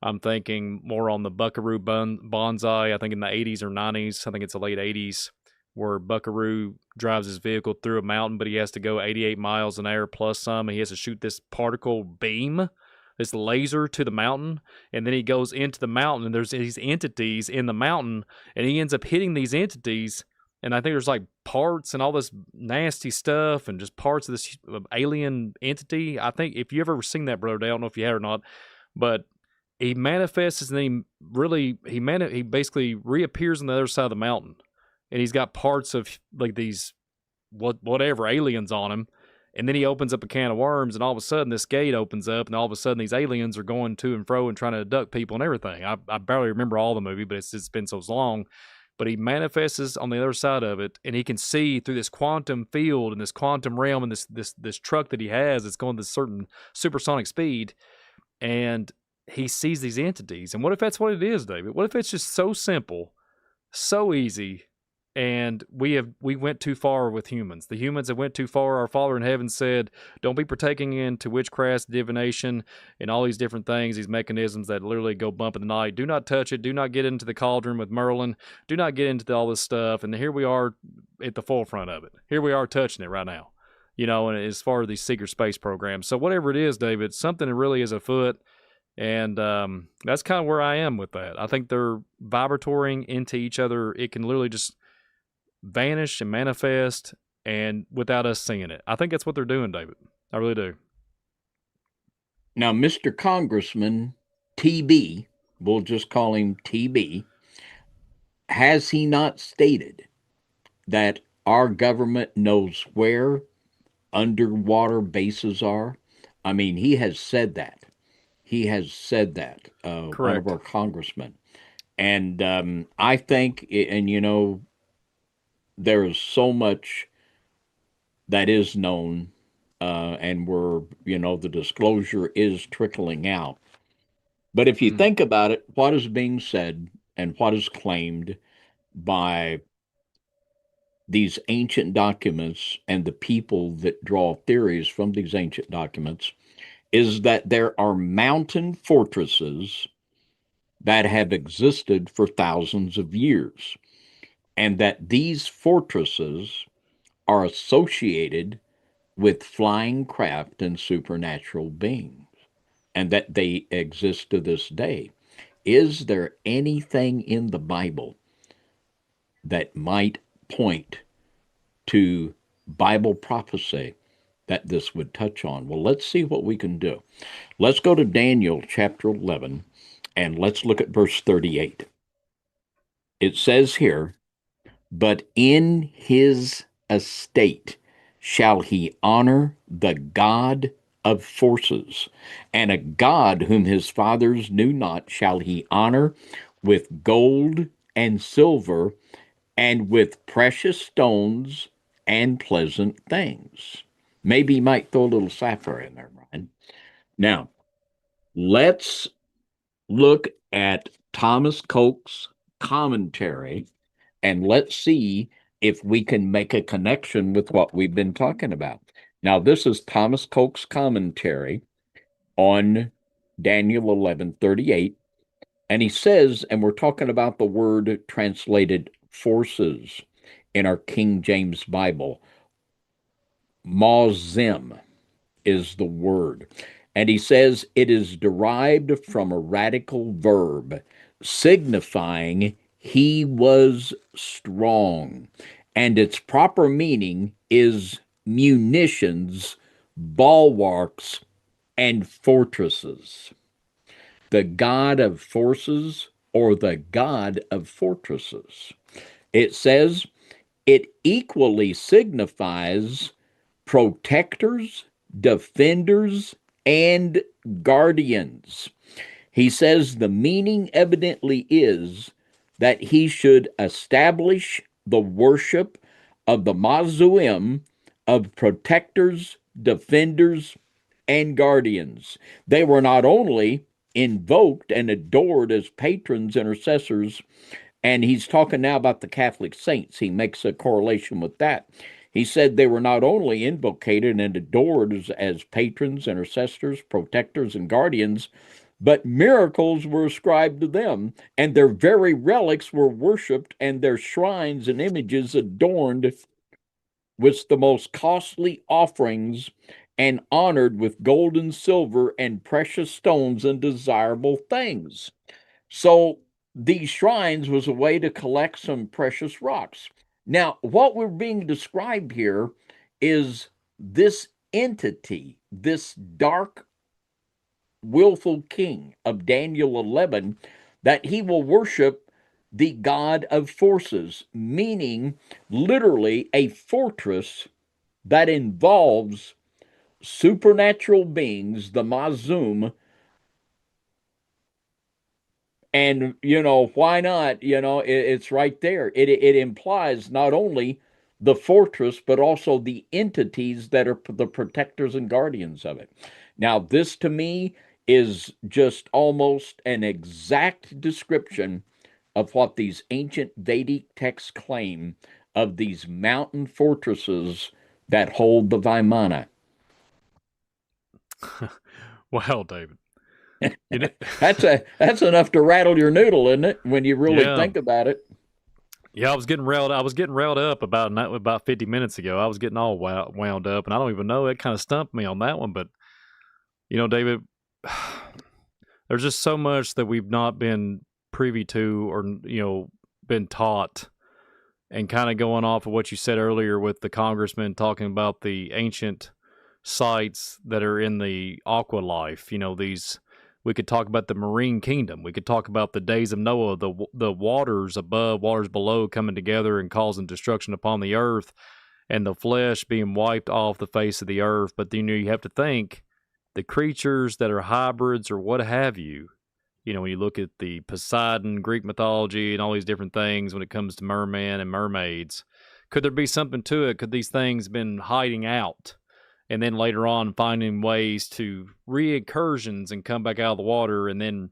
I'm thinking more on the Buckaroo Banzai, I think in the 80s or 90s. I think it's the late 80s where Buckaroo drives his vehicle through a mountain, but he has to go 88 miles an hour plus some. And he has to shoot this particle beam this laser to the mountain, and then he goes into the mountain, and there's these entities in the mountain, and he ends up hitting these entities, and I think there's like parts and all this nasty stuff, and just parts of this alien entity. I think if you ever seen that, brother, I don't know if you have or not, but he manifests and then he basically reappears on the other side of the mountain, and he's got parts of like these whatever aliens on him. And then he opens up a can of worms, and all of a sudden this gate opens up, and all of a sudden these aliens are going to and fro and trying to abduct people and everything. I barely remember all the movie, but it's been so long. But he manifests on the other side of it, and he can see through this quantum field and this quantum realm and this truck that he has that's going to this certain supersonic speed, and he sees these entities. And what if that's what it is, David? What if it's just so simple, so easy, and we went too far with humans. The humans have went too far. Our Father in heaven said, don't be partaking into witchcraft, divination, and all these different things, these mechanisms that literally go bump in the night. Do not touch it. Do not get into the cauldron with Merlin. Do not get into all this stuff. And here we are at the forefront of it. Here we are touching it right now, and as far as these secret space programs. So whatever it is, David, something that really is afoot. And that's kind of where I am with that. I think they're vibratoring into each other. It can literally just vanish and manifest, and without us seeing it. I think that's what they're doing, David. I really do. Now, Mr. Congressman TB, we'll just call him TB, has he not stated that our government knows where underwater bases are? I mean, he has said that. He has said that, one of our congressmen. And I think, and there is so much that is known, and the disclosure is trickling out. But if you think about it, what is being said and what is claimed by these ancient documents and the people that draw theories from these ancient documents is that there are mountain fortresses that have existed for thousands of years, and that these fortresses are associated with flying craft and supernatural beings, and that they exist to this day. Is there anything in the Bible that might point to Bible prophecy that this would touch on? Well, let's see what we can do. Let's go to Daniel chapter 11, and let's look at verse 38. It says here, but in his estate shall he honor the God of forces, and a God whom his fathers knew not shall he honor with gold and silver, and with precious stones and pleasant things. Maybe you might throw a little sapphire in there, Brian. Now, let's look at Thomas Coke's commentary, and let's see if we can make a connection with what we've been talking about. Now, this is Thomas Coke's commentary on Daniel 11:38, and he says, and we're talking about the word translated forces in our King James Bible. Mozim is the word. And he says it is derived from a radical verb signifying he was strong. And its proper meaning is munitions, bulwarks, and fortresses. The God of forces or the God of fortresses. It says it equally signifies protectors, defenders, and guardians. He says the meaning evidently is that he should establish the worship of the mausoleum of protectors, defenders, and guardians. They were not only invoked and adored as patrons, intercessors, and he's talking now about the Catholic saints. He makes a correlation with that. He said they were not only invocated and adored as patrons, intercessors, protectors, and guardians, but miracles were ascribed to them, and their very relics were worshipped, and their shrines and images adorned with the most costly offerings and honored with gold and silver and precious stones and desirable things. So these shrines was a way to collect some precious rocks. Now, what we're being described here is this entity, this dark, willful king of Daniel 11, that he will worship the God of forces, meaning literally a fortress that involves supernatural beings, the Mazum. And, why not? It's right there. It implies not only the fortress, but also the entities that are the protectors and guardians of it. Now, this to me is just almost an exact description of what these ancient Vedic texts claim of these mountain fortresses that hold the Vimana. Wow, David. You know, That's enough to rattle your noodle, isn't it? When you really yeah, think about it. yeah. I was getting railed up about 50 minutes ago. I was getting all wound up, and I don't even know. It kind of stumped me on that one. But David, there's just so much that we've not been privy to, or been taught. And kind of going off of what you said earlier with the congressman talking about the ancient sites that are in the aqua life, these. We could talk about the marine kingdom. We could talk about the days of Noah, the waters above, waters below coming together and causing destruction upon the earth, and the flesh being wiped off the face of the earth. But then you have to think the creatures that are hybrids or what have you. When you look at the Poseidon, Greek mythology, and all these different things when it comes to merman and mermaids, could there be something to it? Could these things been hiding out? And then later on finding ways to re-incursions and come back out of the water, and then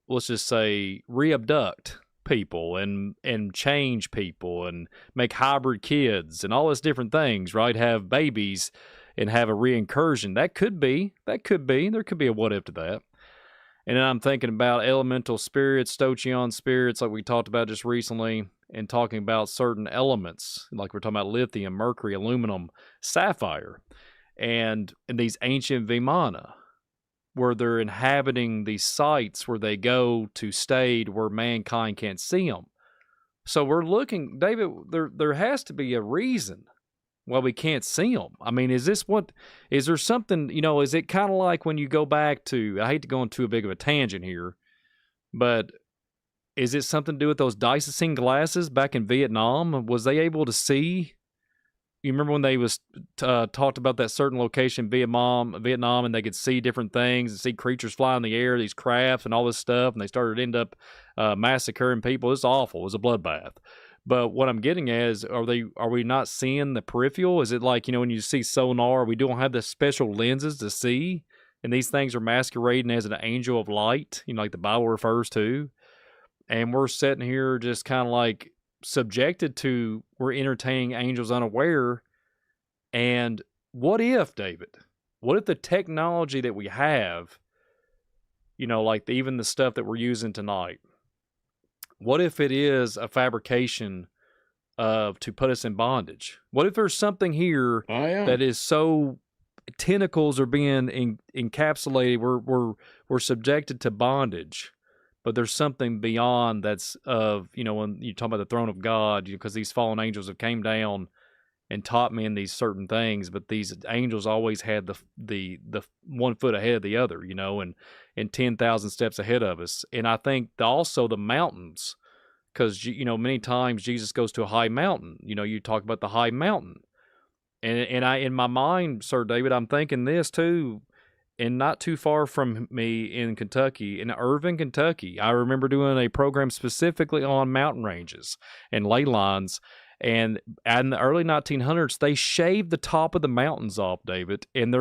let's just say re-abduct people and change people and make hybrid kids and all these different things, right? Have babies and have a re-incursion. There could be a what if to that. And then I'm thinking about elemental spirits, stoichion spirits, like we talked about just recently, and talking about certain elements, like we're talking about lithium, mercury, aluminum, sapphire. And in these ancient Vimana, where they're inhabiting these sites where they go to stay where mankind can't see them. So we're looking, David, there has to be a reason why we can't see them. I mean, is there something, is it kind of like when you go back to, I hate to go into too big of a tangent here, but is it something to do with those dicing glasses back in Vietnam? Was they able to see? You remember when they was talked about that certain location, Vietnam, and they could see different things and see creatures fly in the air, these crafts and all this stuff, and they started to end up massacring people. It's awful. It was a bloodbath. But what I'm getting at is, are we not seeing the peripheral? Is it like, when you see sonar, we don't have the special lenses to see, and these things are masquerading as an angel of light, like the Bible refers to, and we're sitting here just kind of like subjected to, we're entertaining angels unaware. And what if, David, what if the technology that we have, like even the stuff that we're using tonight, what if it is a fabrication to put us in bondage? What if there's something here that is so tentacles are being encapsulated, we're subjected to bondage, but there's something beyond that's of, when you talk about the throne of God, because these fallen angels have came down and taught men these certain things, but these angels always had the 1 foot ahead of the other, and 10,000 steps ahead of us. And I think also the mountains, because, many times Jesus goes to a high mountain, you talk about the high mountain. And I, in my mind, Sir David, I'm thinking this too, and not too far from me in Kentucky, in Irving, Kentucky, I remember doing a program specifically on mountain ranges and ley lines. And in the early 1900s, they shaved the top of the mountains off, David. And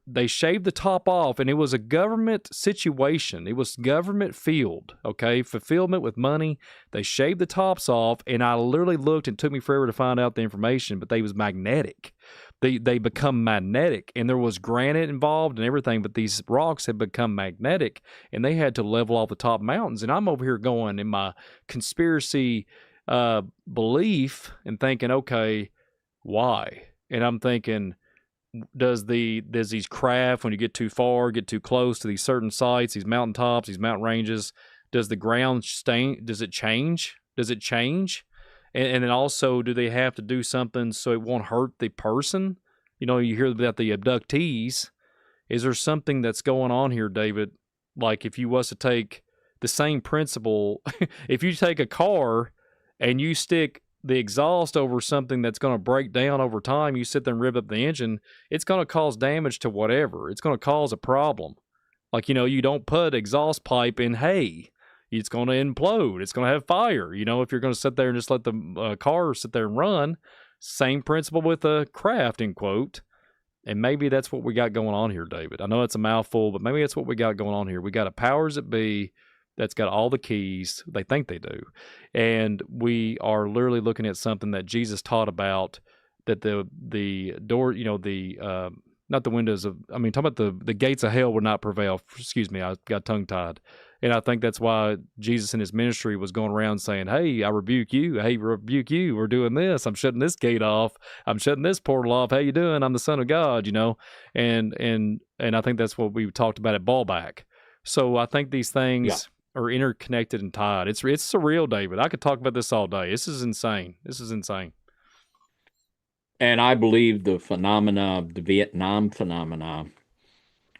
they shaved the top off, and it was a government situation. It was government field, okay, fulfillment with money. They shaved the tops off, and I literally looked, and it took me forever to find out the information, but they was magnetic. They become magnetic, and there was granite involved and everything, but these rocks had become magnetic, and they had to level off the top mountains. And I'm over here going in my conspiracy belief and thinking, okay, why? And I'm thinking, does these craft, when you get too far, get too close to these certain sites, these mountaintops, these mountain ranges, does the ground stain? Does it change? Does it change? And then also, do they have to do something so it won't hurt the person? You know, you hear about the abductees. Is there something that's going on here, David? Like if you was to take the same principle, if you take a car and you stick the exhaust over something that's going to break down over time, you sit there and rip up the engine, it's going to cause damage to whatever. It's going to cause a problem. Like, you know, you don't put exhaust pipe in hay. It's going to implode. It's going to have fire. You know, if you're going to sit there and just let the car sit there and run, same principle with a craft, in quote. And maybe that's what we got going on here, David. I know it's a mouthful, but maybe that's what we got going on here. We got a powers that be that's got all the keys. They think they do. And we are literally looking at something that Jesus taught about, that the door, you know, not the windows of, I mean, talking about the gates of hell would not prevail. Excuse me, I got tongue tied. And I think that's why Jesus in his ministry was going around saying, hey, I rebuke you. Hey, rebuke you. We're doing this. I'm shutting this gate off. I'm shutting this portal off. How you doing? I'm the Son of God, you know? And I think that's what we talked about at Ballback. So I think these things are interconnected and tied. It's surreal, David. I could talk about this all day. This is insane. This is insane. And I believe the phenomena of the Vietnam phenomena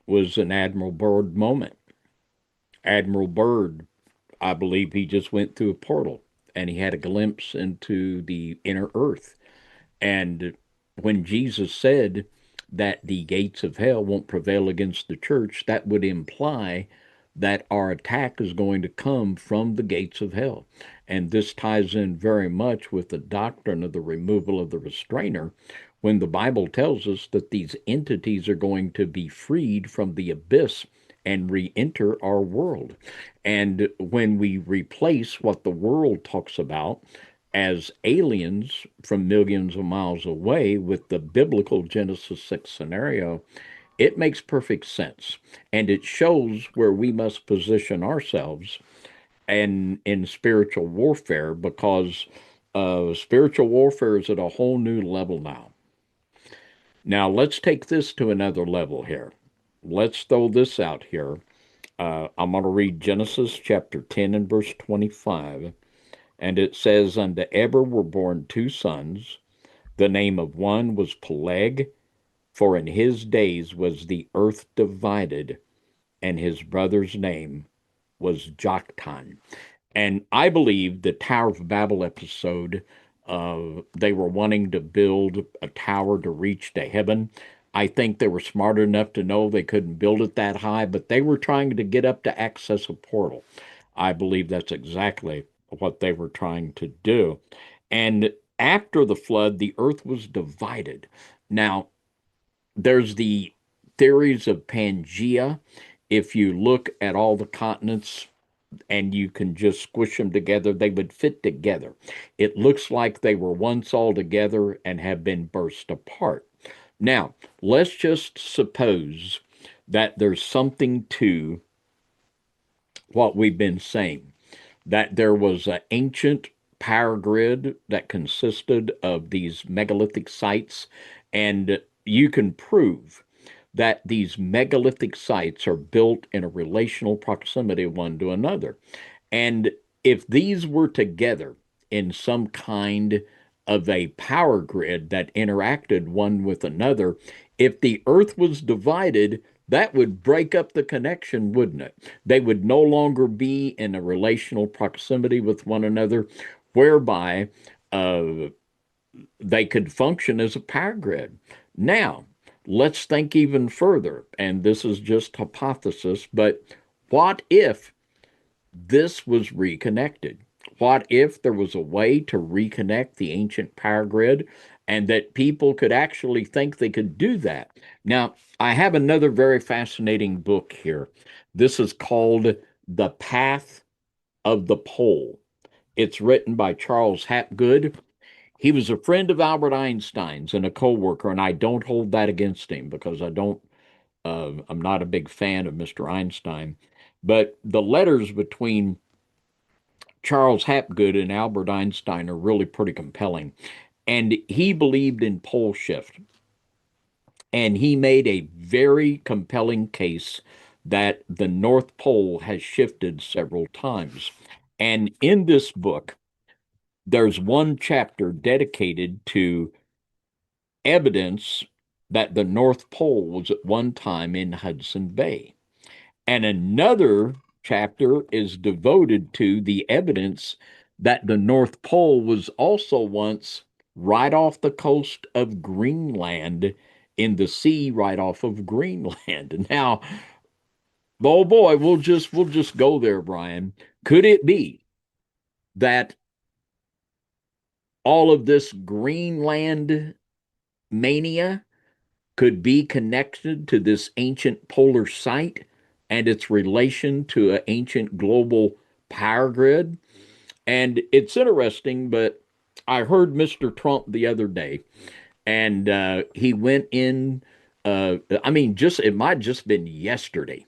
was an Admiral Byrd moment. Admiral Byrd, I believe he just went through a portal and he had a glimpse into the inner earth. And when Jesus said that the gates of hell won't prevail against the church, that would imply that our attack is going to come from the gates of hell. And this ties in very much with the doctrine of the removal of the restrainer, when the Bible tells us that these entities are going to be freed from the abyss and re-enter our world. And when we replace what the world talks about as aliens from millions of miles away with the biblical Genesis 6 scenario, it makes perfect sense. And it shows where we must position ourselves and in spiritual warfare, because spiritual warfare is at a whole new level now. Now, let's take this to another level here. Let's throw this out here. I'm going to read Genesis chapter 10 and verse 25. And it says, unto Eber were born two sons. The name of one was Peleg, for in his days was the earth divided, and his brother's name was Joktan. And I believe the Tower of Babel episode, they were wanting to build a tower to reach to heaven. I think they were smart enough to know they couldn't build it that high, but they were trying to get up to access a portal. I believe that's exactly what they were trying to do. And after the flood, the earth was divided. Now, there's the theories of Pangea. If you look at all the continents and you can just squish them together, they would fit together. It looks like they were once all together and have been burst apart. Now, let's just suppose that there's something to what we've been saying, that there was an ancient power grid that consisted of these megalithic sites, and you can prove that these megalithic sites are built in a relational proximity one to another. And if these were together in some kind of a power grid that interacted one with another, if the earth was divided, that would break up the connection, wouldn't it? They would no longer be in a relational proximity with one another, whereby they could function as a power grid. Now, let's think even further, and this is just hypothesis, but what if this was reconnected? What if there was a way to reconnect the ancient power grid and that people could actually think they could do that? Now, I have another very fascinating book here. This is called The Path of the Pole. It's written by Charles Hapgood. He was a friend of Albert Einstein's and a co-worker, and I don't hold that against him because I'm not a big fan of Mr. Einstein. But the letters between Charles Hapgood and Albert Einstein are really pretty compelling. And he believed in pole shift. And he made a very compelling case that the North Pole has shifted several times. And in this book, there's one chapter dedicated to evidence that the North Pole was at one time in Hudson Bay. And another chapter is devoted to the evidence that the North Pole was also once right off the coast of Greenland in the sea right off of Greenland. Now, oh boy, we'll just go there, Brian. Could it be that all of this Greenland mania could be connected to this ancient polar site and its relation to an ancient global power grid? And it's interesting, but I heard Mr. Trump the other day, and he went in. I mean, just it might just been yesterday,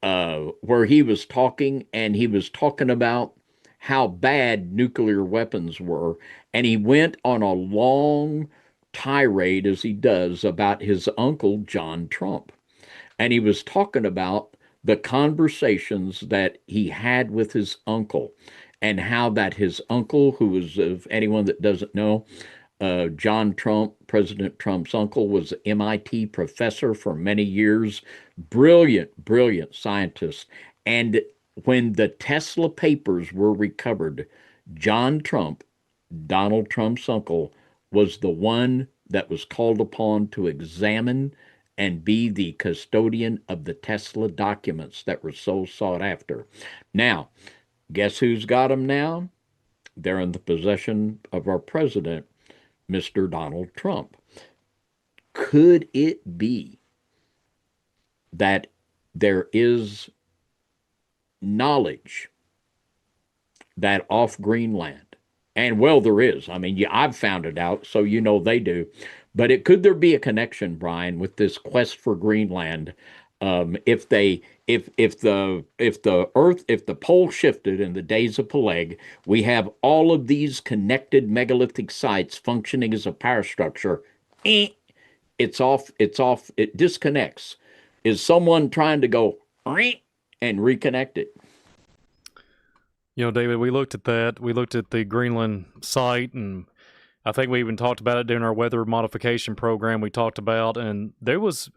where he was talking, and he was talking about how bad nuclear weapons were, and he went on a long tirade, as he does, about his uncle John Trump. And he was talking about the conversations that he had with his uncle, and how that his uncle, who was, if anyone that doesn't know, John Trump, President Trump's uncle, was an MIT professor for many years, brilliant, brilliant scientist. And when the Tesla papers were recovered, John Trump, Donald Trump's uncle, was the one that was called upon to examine and be the custodian of the Tesla documents that were so sought after. Now, guess who's got them now? They're in the possession of our president, Mr. Donald Trump. Could it be that there is knowledge that off Greenland? And well, there is. I mean, yeah, I've found it out, so you know they do. But could there be a connection, Brian, with this quest for Greenland? If the pole shifted in the days of Peleg, we have all of these connected megalithic sites functioning as a power structure. Eh, it's off. It's off. It disconnects. Is someone trying to go and reconnect it? You know, David, we looked at that. We looked at the Greenland site, and I think we even talked about it during our weather modification program we talked about. And there was,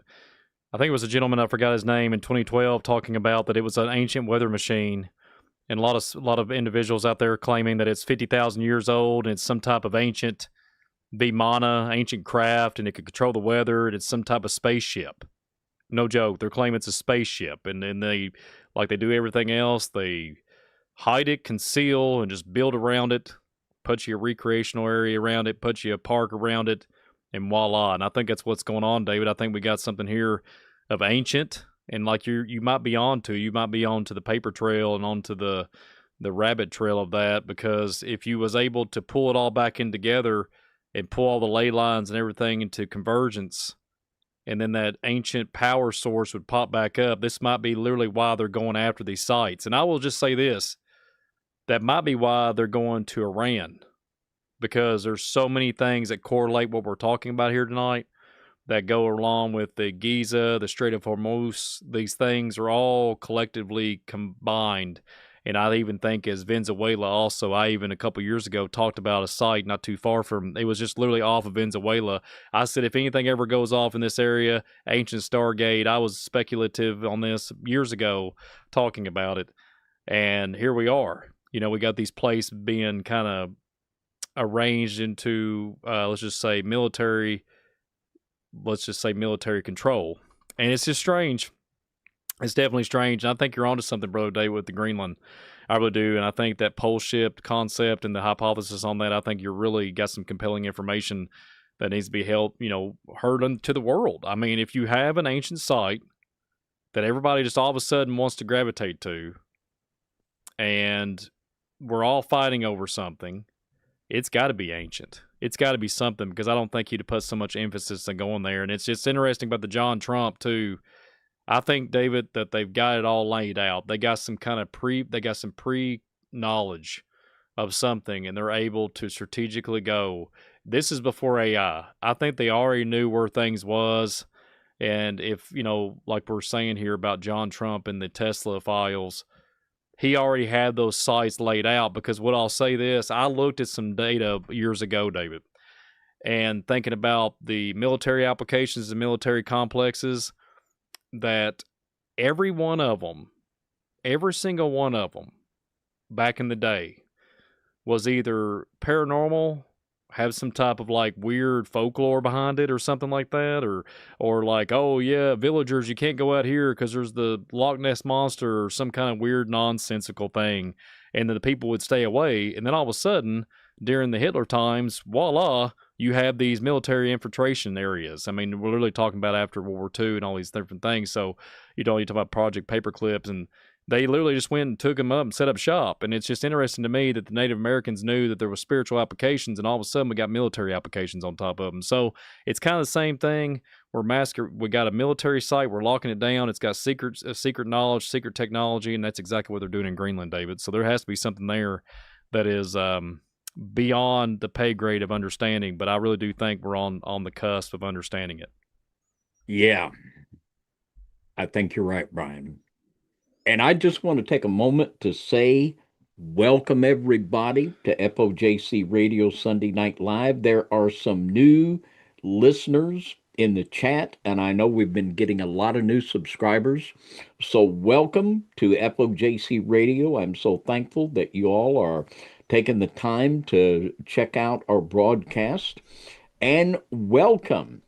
I think it was a gentleman, I forgot his name, in 2012 talking about that it was an ancient weather machine. And a lot of individuals out there claiming that it's 50,000 years old and it's some type of ancient Vimana, ancient craft, and it could control the weather, and it's some type of spaceship. No joke. They're claiming it's a spaceship, and then they, like they do everything else, they hide it, conceal, and just build around it, put you a recreational area around it, put you a park around it, and voila. And I think that's what's going on, David. I think we got something here of ancient, and like you might be onto the paper trail and onto the rabbit trail of that, because if you was able to pull it all back in together and pull all the ley lines and everything into convergence, and then that ancient power source would pop back up, this might be literally why they're going after these sites. And I will just say this, that might be why they're going to Iran, because there's so many things that correlate what we're talking about here tonight that go along with the Giza, the Strait of Hormuz. These things are all collectively combined. And I even think as Venezuela also, I even a couple years ago talked about a site not too far from, it was just literally off of Venezuela. I said, if anything ever goes off in this area, ancient Stargate, I was speculative on this years ago talking about it. And here we are. You know, we got these places being kind of arranged into, let's just say military control. And it's just strange. It's definitely strange. And I think you're onto something, Brother Dave, with the Greenland. I really do. And I think that pole shift concept and the hypothesis on that, I think you're really got some compelling information that needs to be held, heard to the world. I mean, if you have an ancient site that everybody just all of a sudden wants to gravitate to, and we're all fighting over something, it's got to be ancient. It's got to be something, because I don't think he'd put so much emphasis on going there. And it's just interesting about the John Trump, too. I think, David, that they've got it all laid out. They got some pre-knowledge of something, and they're able to strategically go, this is before AI. I think they already knew where things was. And if, like we're saying here about John Trump and the Tesla files, he already had those sites laid out. Because what I'll say this, I looked at some data years ago, David, and thinking about the military applications and military complexes, that every one of them, every single one of them back in the day was either paranormal, have some type of like weird folklore behind it or something like that, or like, oh yeah, villagers, you can't go out here because there's the Loch Ness monster or some kind of weird nonsensical thing, and then the people would stay away. And then all of a sudden, during the Hitler times, voila, you have these military infiltration areas. I mean, we're literally talking about after World War II and all these different things. So, you talk about Project Paperclips, and they literally just went and took them up and set up shop. And it's just interesting to me that the Native Americans knew that there was spiritual applications, and all of a sudden we got military applications on top of them. So it's kind of the same thing. We got a military site. We're locking it down. It's got secret knowledge, secret technology, and that's exactly what they're doing in Greenland, David. So there has to be something there that is beyond the pay grade of understanding. But I really do think we're on the cusp of understanding it. Yeah, I think you're right, Brian. And I just want to take a moment to say welcome everybody to FOJC Radio Sunday Night Live. There are some new listeners in the chat, and I know we've been getting a lot of new subscribers. So welcome to FOJC Radio. I'm so thankful that you all are taking the time to check out our broadcast. And welcome.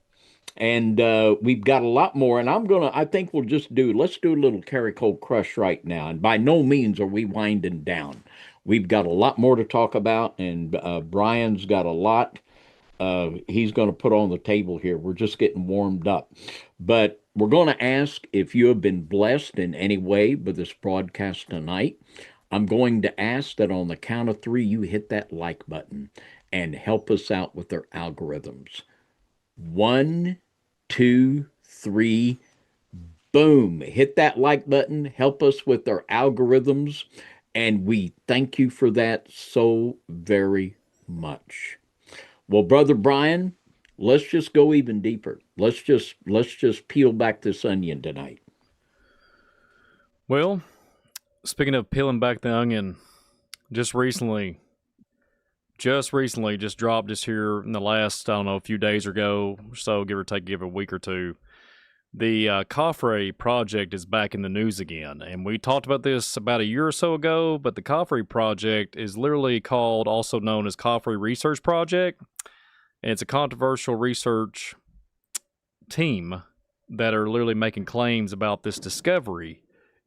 And we've got a lot more, and I think let's do a little Carrico Crush right now. And by no means are we winding down. We've got a lot more to talk about, and Brian's got a lot he's going to put on the table here. We're just getting warmed up. But we're going to ask if you have been blessed in any way with this broadcast tonight. I'm going to ask that on the count of 3, you hit that like button and help us out with our algorithms. 1, 2, 3, boom. Hit that like button. Help us with our algorithms. And we thank you for that so very much. Well, Brother Brian, let's just go even deeper. Let's just peel back this onion tonight. Well, speaking of peeling back the onion, just recently just dropped this here in the last, I don't know, a few days ago or so, give or take, give it a week or two. The Caffrey project is back in the news again. And we talked about this about a year or so ago, but the Caffrey project is literally called, also known as Caffrey Research Project. And it's a controversial research team that are literally making claims about this discovery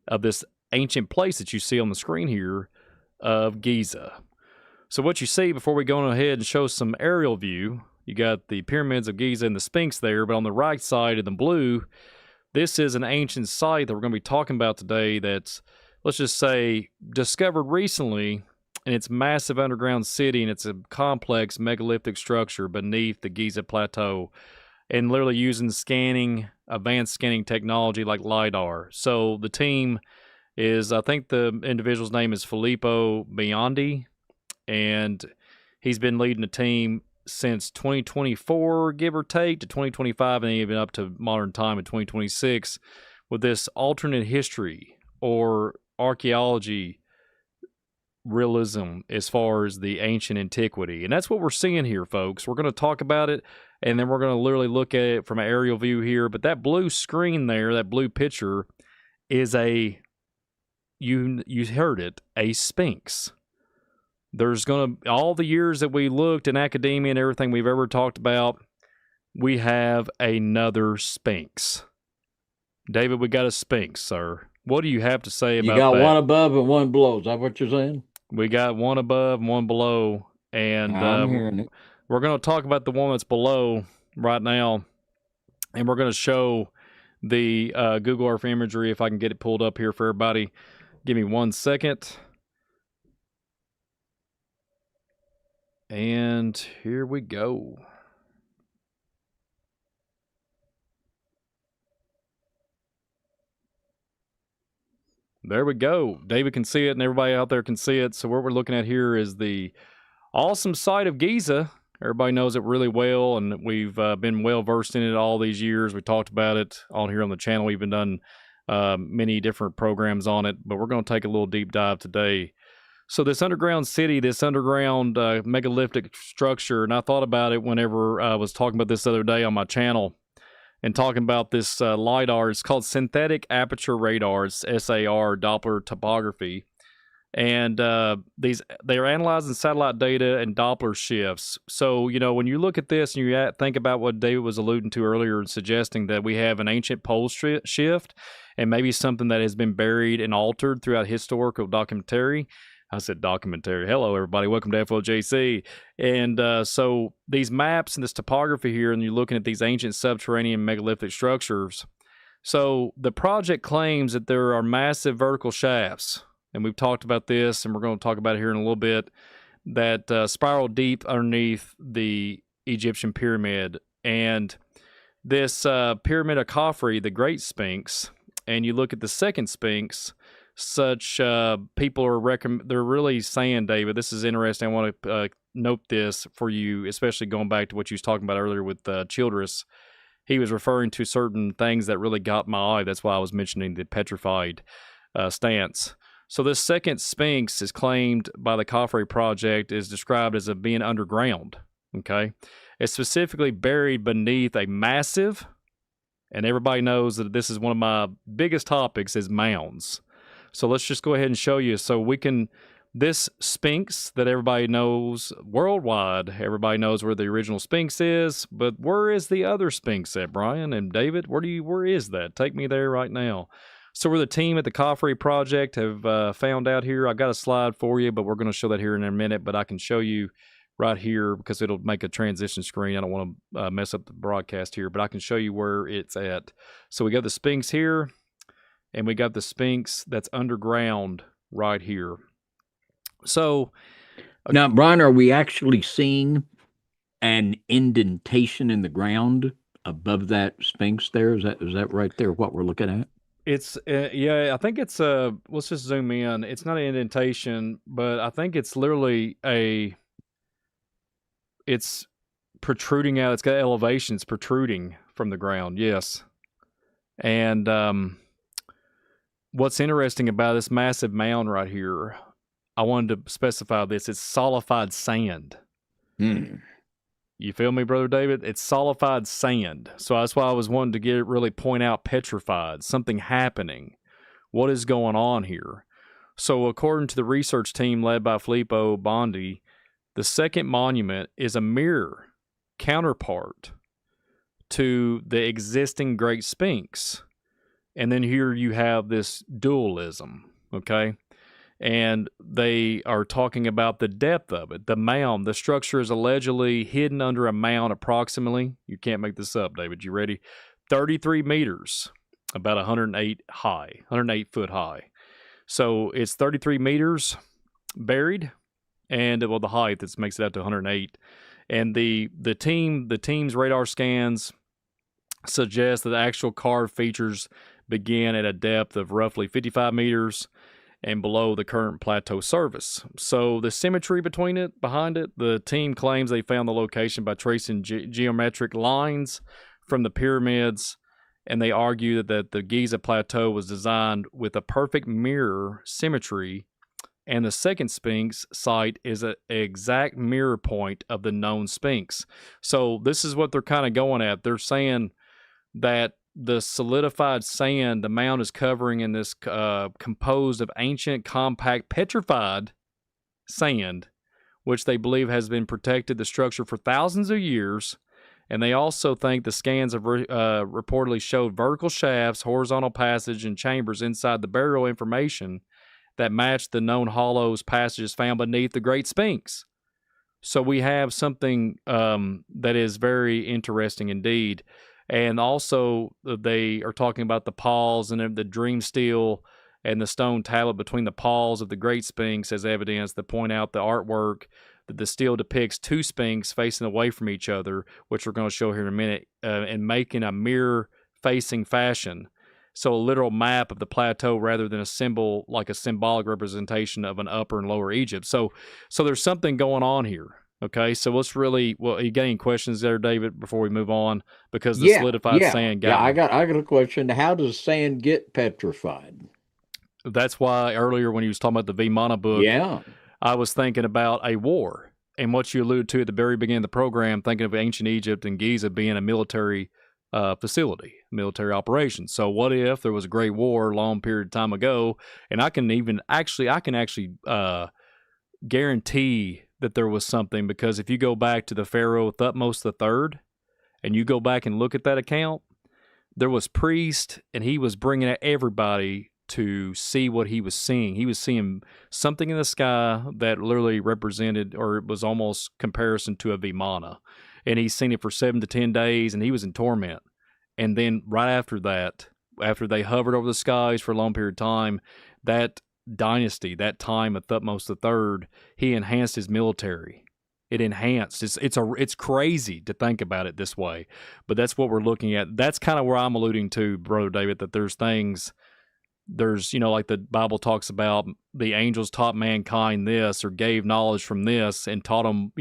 of this ancient place that you see on the screen here of Giza. So what you see, before we go on ahead and show some aerial view, you got the pyramids of Giza and the Sphinx there, but on the right side in the blue, this is an ancient site that we're going to be talking about today that's, let's just say, discovered recently, and it's massive underground city, and it's a complex megalithic structure beneath the Giza Plateau, and literally using advanced scanning technology like LiDAR. So the team is, I think the individual's name is Filippo Biondi, and he's been leading the team since 2024, give or take, to 2025, and even up to modern time in 2026, with this alternate history or archaeology realism as far as the ancient antiquity. And that's what we're seeing here, folks. We're going to talk about it, and then we're going to literally look at it from an aerial view here. But that blue screen there, that blue picture, is you heard it, a Sphinx. There's going to, all the years that we looked in academia and everything we've ever talked about, we have another Sphinx. David, we got a Sphinx, sir. What do you have to say about that? You got one above and one below. Is that what you're saying? We got one above and one below. And I'm hearing it. We're going to talk about the one that's below right now. And we're going to show the Google Earth imagery, if I can get it pulled up here for everybody. Give me 1 second. And here we go. There we go. David can see it, and everybody out there can see it. So what we're looking at here is the awesome site of Giza. Everybody knows it really well, and we've been well versed in it all these years. We talked about it on here on the channel. We've been done many different programs on it, but we're going to take a little deep dive today. So this underground city, this underground megalithic structure, and I thought about it whenever I was talking about this the other day on my channel and talking about this LiDAR. It's called Synthetic Aperture Radar. It's SAR, Doppler topography. And they're analyzing satellite data and Doppler shifts. So, you know, when you look at this and you think about what David was alluding to earlier and suggesting that we have an ancient pole shift and maybe something that has been buried and altered throughout historical documentary. I said documentary. Hello, everybody. Welcome to FOJC. And so these maps and this topography here, and you're looking at these ancient subterranean megalithic structures. So the project claims that there are massive vertical shafts, and we've talked about this, and we're going to talk about it here in a little bit, that spiral deep underneath the Egyptian pyramid. And this pyramid of Khafre, the Great Sphinx, and you look at the second Sphinx, such people are they're really saying, David, this is interesting. I want to note this for you, especially going back to what you was talking about earlier with Childress. He was referring to certain things that really got my eye. That's why I was mentioning the petrified stance. So this second Sphinx is claimed by the Khafre Project is described as being underground. Okay, it's specifically buried beneath a massive, and everybody knows that this is one of my biggest topics, is mounds. So let's just go ahead and show you. So we can, this Sphinx that everybody knows worldwide, everybody knows where the original Sphinx is, but where is the other Sphinx at, Brian and David? Where is that? Take me there right now. So we're the team at the Khafre Project have found out here. I got a slide for you, but we're going to show that here in a minute, but I can show you right here because it'll make a transition screen. I don't want to mess up the broadcast here, but I can show you where it's at. So we got the Sphinx here. And we got the Sphinx that's underground right here. So now, Brian, are we actually seeing an indentation in the ground above that Sphinx there? Is that right there what we're looking at? It's yeah, I think it's let's just zoom in. It's not an indentation, but I think it's literally it's protruding out. It's got elevation. It's protruding from the ground. Yes. And what's interesting about this massive mound right here, I wanted to specify this. It's solidified sand. You feel me, Brother David? It's solidified sand. So that's why I was wanting to really point out petrified, something happening. What is going on here? So according to the research team led by Filippo Bondi, the second monument is a mirror counterpart to the existing Great Sphinx. And then here you have this dualism, okay? And they are talking about the depth of it. The mound, the structure is allegedly hidden under a mound approximately, you can't make this up, David, you ready? 33 meters, about 108 foot high. So it's 33 meters buried, and well, the height that makes it out to 108. And the team's radar scans suggest that the actual carved features begin at a depth of roughly 55 meters and below the current plateau surface. So the symmetry behind it, the team claims they found the location by tracing geometric lines from the pyramids, and they argue that the Giza Plateau was designed with a perfect mirror symmetry, and the second Sphinx site is an exact mirror point of the known Sphinx. So this is what they're kind of going at. They're saying that the solidified sand the mound is covering in this composed of ancient, compact, petrified sand, which they believe has been protected the structure for thousands of years. And they also think the scans have reportedly showed vertical shafts, horizontal passage, and chambers inside the burial information that match the known hollows passages found beneath the Great Sphinx. So we have something that is very interesting indeed. And also, they are talking about the pawls and the dream steel and the stone tablet between the paws of the Great Sphinx as evidence that point out the artwork that the steel depicts two Sphinx facing away from each other, which we're going to show here in a minute, and making a mirror-facing fashion. So a literal map of the plateau rather than a symbolic representation of an upper and lower Egypt. So there's something going on here. Okay, so what's really well? You got any questions there, David? Before we move on, because the Yeah, solidified yeah, sand yeah. got me. I got a question. How does sand get petrified? That's why earlier when he was talking about the Vimana book, Yeah, I was thinking about a war and what you alluded to at the very beginning of the program, thinking of ancient Egypt and Giza being a military facility, military operation. So what if there was a great war a long period of time ago, and I can actually guarantee that there was something, because if you go back to the Pharaoh Thutmose III and you go back and look at that account, there was priest and he was bringing everybody to see what he was seeing. He was seeing something in the sky that literally represented, or it was almost comparison to a Vimana. And he's seen it for 7 to 10 days and he was in torment. And then right after that, after they hovered over the skies for a long period of time, that dynasty, that time of Thutmose III, he enhanced his military. It enhanced. It's crazy to think about it this way, but that's what we're looking at. That's kind of where I'm alluding to, Brother David, that there's things, there's, like the Bible talks about, the angels taught mankind this, or gave knowledge from this and taught them,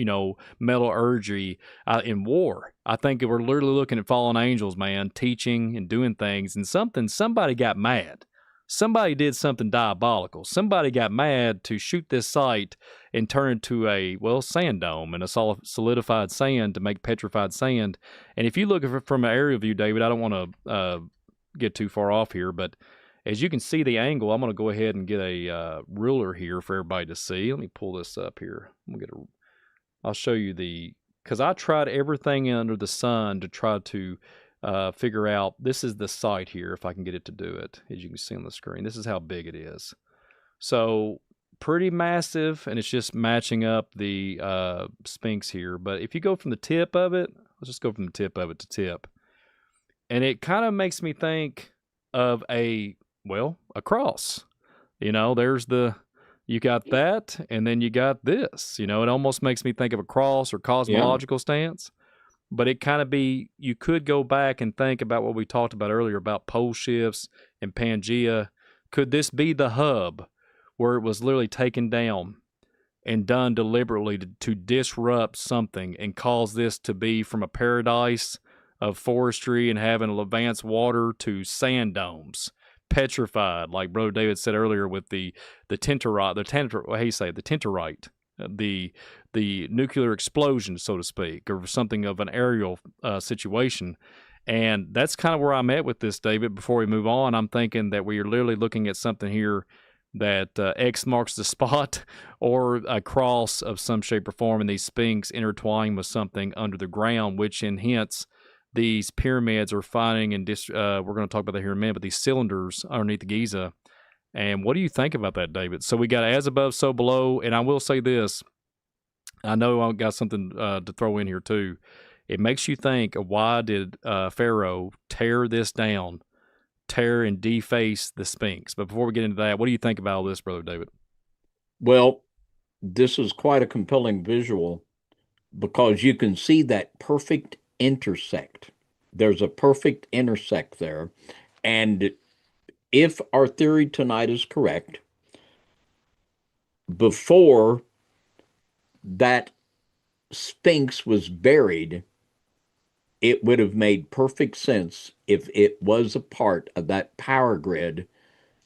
metallurgy in war. I think we're literally looking at fallen angels, man, teaching and doing things, and somebody got mad. Somebody did something diabolical. Somebody got mad to shoot this site and turn it to a, sand dome and a solidified sand to make petrified sand. And if you look at it from an aerial view, David, I don't want to get too far off here, but as you can see the angle, I'm going to go ahead and get a ruler here for everybody to see. Let me pull this up here. I'll show you because I tried everything under the sun to try to figure out, this is the site here, if I can get it to do it. As you can see on the screen, this is how big it is. So pretty massive, and it's just matching up the Sphinx here. But if you go from the tip of it, let's just go from the tip of it to tip. And it kind of makes me think of a cross. You got that, and then you got this. It almost makes me think of a cross or cosmological stance. But it kind of you could go back and think about what we talked about earlier about pole shifts and Pangea. Could this be the hub where it was literally taken down and done deliberately to disrupt something and cause this to be from a paradise of forestry and having advanced water to sand domes, petrified, like Brother David said earlier with the tenterite, the tenterite, the nuclear explosion, so to speak, or something of an aerial situation. And that's kind of where I'm at with this, David. Before we move on, I'm thinking that we are literally looking at something here that X marks the spot, or a cross of some shape or form, and these Sphinx intertwine with something under the ground, which hence these pyramids are finding, and we're going to talk about that here in a minute, but these cylinders underneath the Giza. And what do you think about that, David? So we got as above, so below. And I will say this, I know I've got something to throw in here too. It makes you think of, why did Pharaoh tear this down, tear and deface the Sphinx? But before we get into that, what do you think about all this, Brother David? well, this is quite a compelling visual because you can see that perfect intersect. There's a perfect intersect there. And if our theory tonight is correct, before that Sphinx was buried, it would have made perfect sense if it was a part of that power grid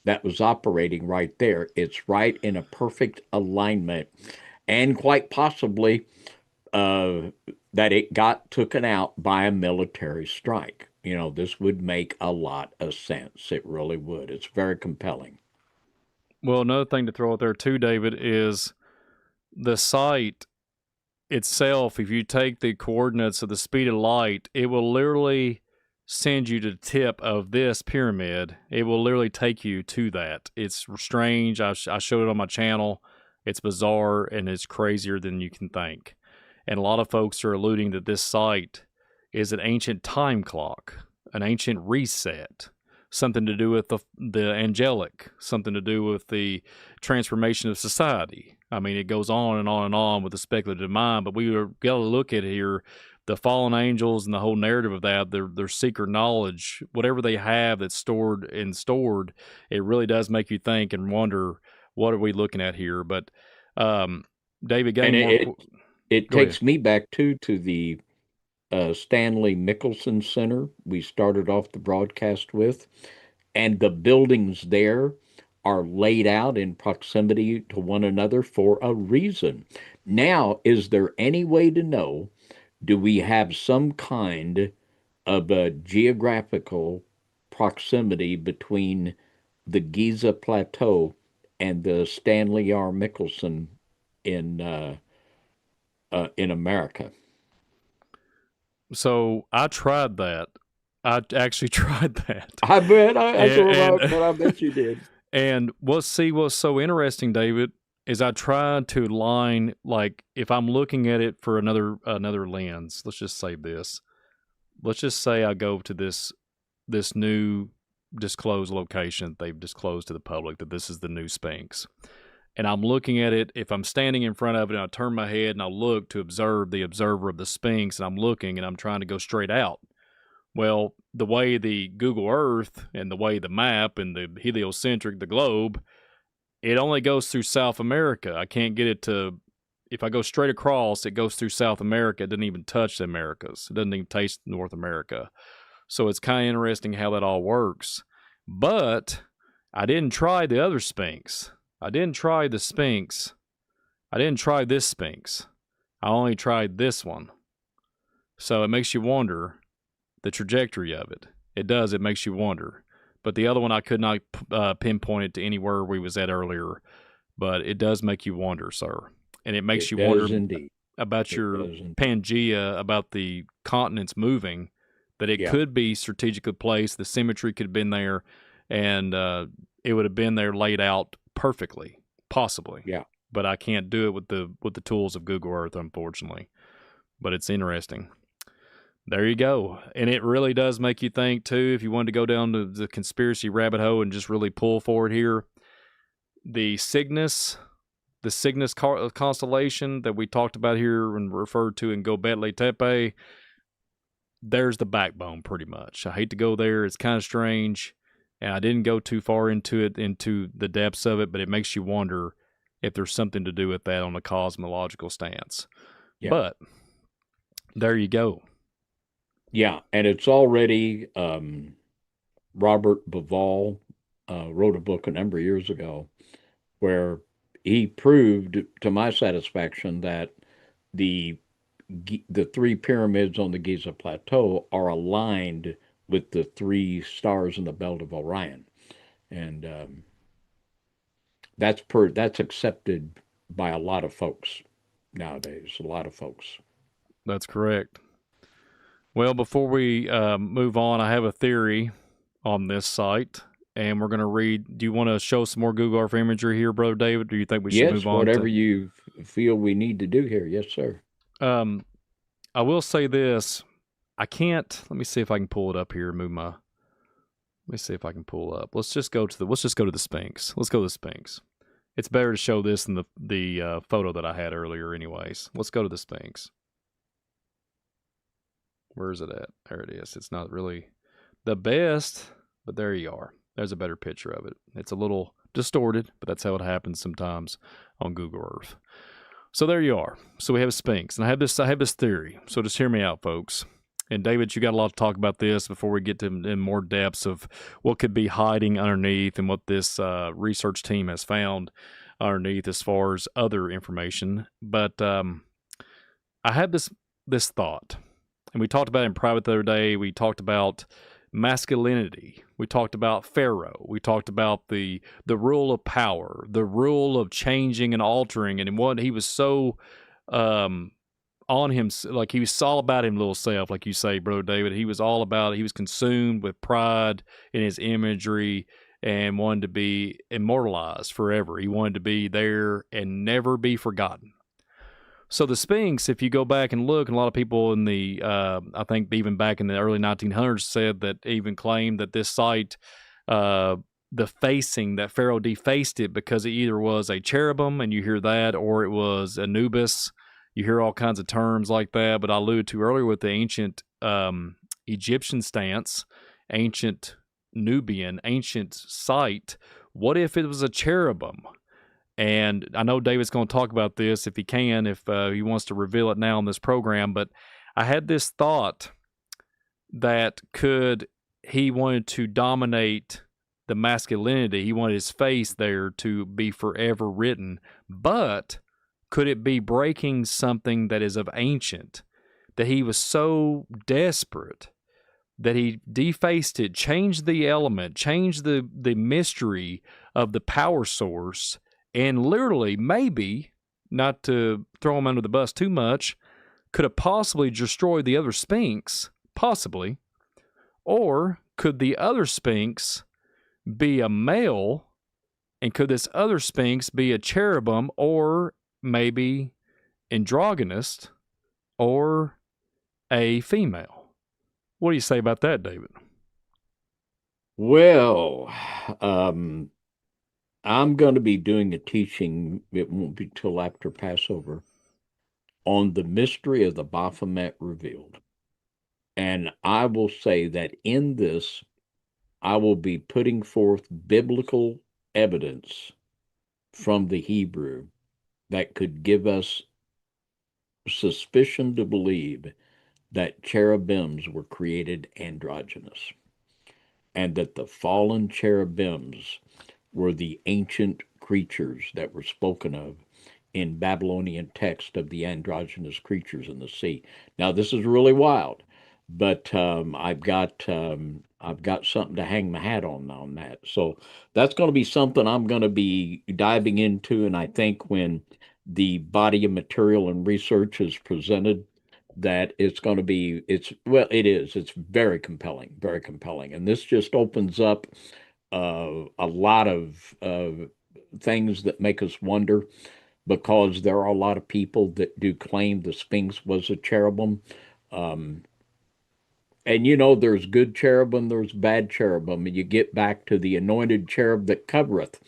that was operating right there. It's right in a perfect alignment, and quite possibly that it got taken out by a military strike. This would make a lot of sense. It really would. It's very compelling. Well, another thing to throw out there too, David, is the site itself. If you take the coordinates of the speed of light, it will literally send you to the tip of this pyramid. It will literally take you to that. It's strange. I showed it on my channel. It's bizarre, and it's crazier than you can think. And a lot of folks are alluding that this site is an ancient time clock, an ancient reset, something to do with the angelic, something to do with the transformation of society. I mean, it goes on and on and on with the speculative mind, but we got to look at here the fallen angels and the whole narrative of that, their secret knowledge, whatever they have that's stored, it really does make you think and wonder, what are we looking at here? But David, And getting more. It Go ahead. takes me back to the Stanley Mickelson Center we started off the broadcast with, and the buildings there are laid out in proximity to one another for a reason. Now, is there any way to know, do we have some kind of a geographical proximity between the Giza Plateau and the Stanley R. Mickelson in America? So I tried that. I actually tried that, I bet I sort of, and but I bet you did. and what's so interesting, David, is I tried to line, like, if I'm looking at it for another lens. Let's just say this. Let's just say I go to this new disclosed location that they've disclosed to the public that this is the new Sphinx. And I'm looking at it, if I'm standing in front of it and I turn my head and I look to observe the observer of the Sphinx, and I'm looking and I'm trying to go straight out. Well, the way the Google Earth and the way the map and the heliocentric, the globe, it only goes through South America. I can't get it to, if I go straight across, it goes through South America. It doesn't even touch the Americas. It doesn't even taste North America. So it's kind of interesting how that all works. But I didn't try the other Sphinx. I didn't try the Sphinx. I didn't try this Sphinx. I only tried this one. So it makes you wonder the trajectory of it. It does. It makes you wonder. But the other one, I could not pinpoint it to anywhere we was at earlier. But it does make you wonder, sir. And it makes It you wonder does indeed. about It your does indeed. Pangea, about the continents moving, that it Yeah. could be strategically placed. The symmetry could have been there, and it would have been there laid out perfectly, possibly. Yeah. But I can't do it with the tools of Google Earth, unfortunately. But it's interesting. There you go. And it really does make you think, too, if you wanted to go down to the conspiracy rabbit hole and just really pull forward here. The Cygnus constellation that we talked about here and referred to in Göbekli Tepe, there's the backbone pretty much. I hate to go there. It's kind of strange. And I didn't go too far into the depths of it, but it makes you wonder if there's something to do with that on a cosmological stance. Yeah. But there you go. Yeah. And it's already, Robert Bauval wrote a book a number of years ago where he proved to my satisfaction that the the three pyramids on the Giza Plateau are aligned with the three stars in the belt of Orion, and that's accepted by a lot of folks nowadays. A lot of folks. That's correct. Well, before we move on, I have a theory on this site, and we're going to read. Do you want to show some more Google Earth imagery here, Brother David? Do you think we should Yes, move on whatever to? you feel we need to do here. Yes, sir. I will say this. I can't. Let me see if I can pull it up here. Move my. Let me see if I can pull up. Let's just go to the Sphinx. Let's go to the Sphinx. It's better to show this than the photo that I had earlier. Anyways, let's go to the Sphinx. Where is it at? There it is. It's not really the best, but there you are. There's a better picture of it. It's a little distorted, but that's how it happens sometimes on Google Earth. So there you are. So we have a Sphinx, and I have this theory. So just hear me out, folks. And David, you got a lot to talk about this before we get to in more depths of what could be hiding underneath and what this research team has found underneath as far as other information. But I had this thought, and we talked about it in private the other day. We talked about masculinity. We talked about Pharaoh. We talked about the rule of power, the rule of changing and altering, and what he was so on him, like he was all about him little self, like you say, Brother David. He was all about it. He was consumed with pride in his imagery and wanted to be immortalized forever. He wanted to be there and never be forgotten. So the Sphinx, if you go back and look, and a lot of people in the, I think even back in the early 1900s said that, even claimed that this site, the facing, that Pharaoh defaced it because it either was a cherubim, and you hear that, or it was Anubis. You hear all kinds of terms like that, but I alluded to earlier with the ancient Egyptian stance, ancient Nubian, ancient site. What if it was a cherubim? And I know David's going to talk about this if he can, if he wants to reveal it now on this program. But I had this thought that he wanted to dominate the masculinity. He wanted his face there to be forever written. But could it be breaking something that is of ancient, that he was so desperate that he defaced it, changed the element, changed the mystery of the power source, and literally, maybe, not to throw him under the bus too much, could have possibly destroyed the other Sphinx, possibly, or could the other Sphinx be a male, and could this other Sphinx be a cherubim, or maybe androgynous, or a female? What do you say about that, David? Well, I'm going to be doing a teaching, it won't be till after Passover, on the mystery of the Baphomet revealed. And I will say that in this, I will be putting forth biblical evidence from the Hebrew that could give us suspicion to believe that cherubims were created androgynous, and that the fallen cherubims were the ancient creatures that were spoken of in Babylonian text of the androgynous creatures in the sea. Now, this is really wild, but I've got something to hang my hat on that. So that's going to be something I'm going to be diving into, and I think when the body of material and research is presented, that it's going to be it's very compelling, and this just opens up a lot of things that make us wonder, because there are a lot of people that do claim the Sphinx was a cherubim. Um, and there's good cherubim, there's bad cherubim, and you get back to the anointed cherub that covereth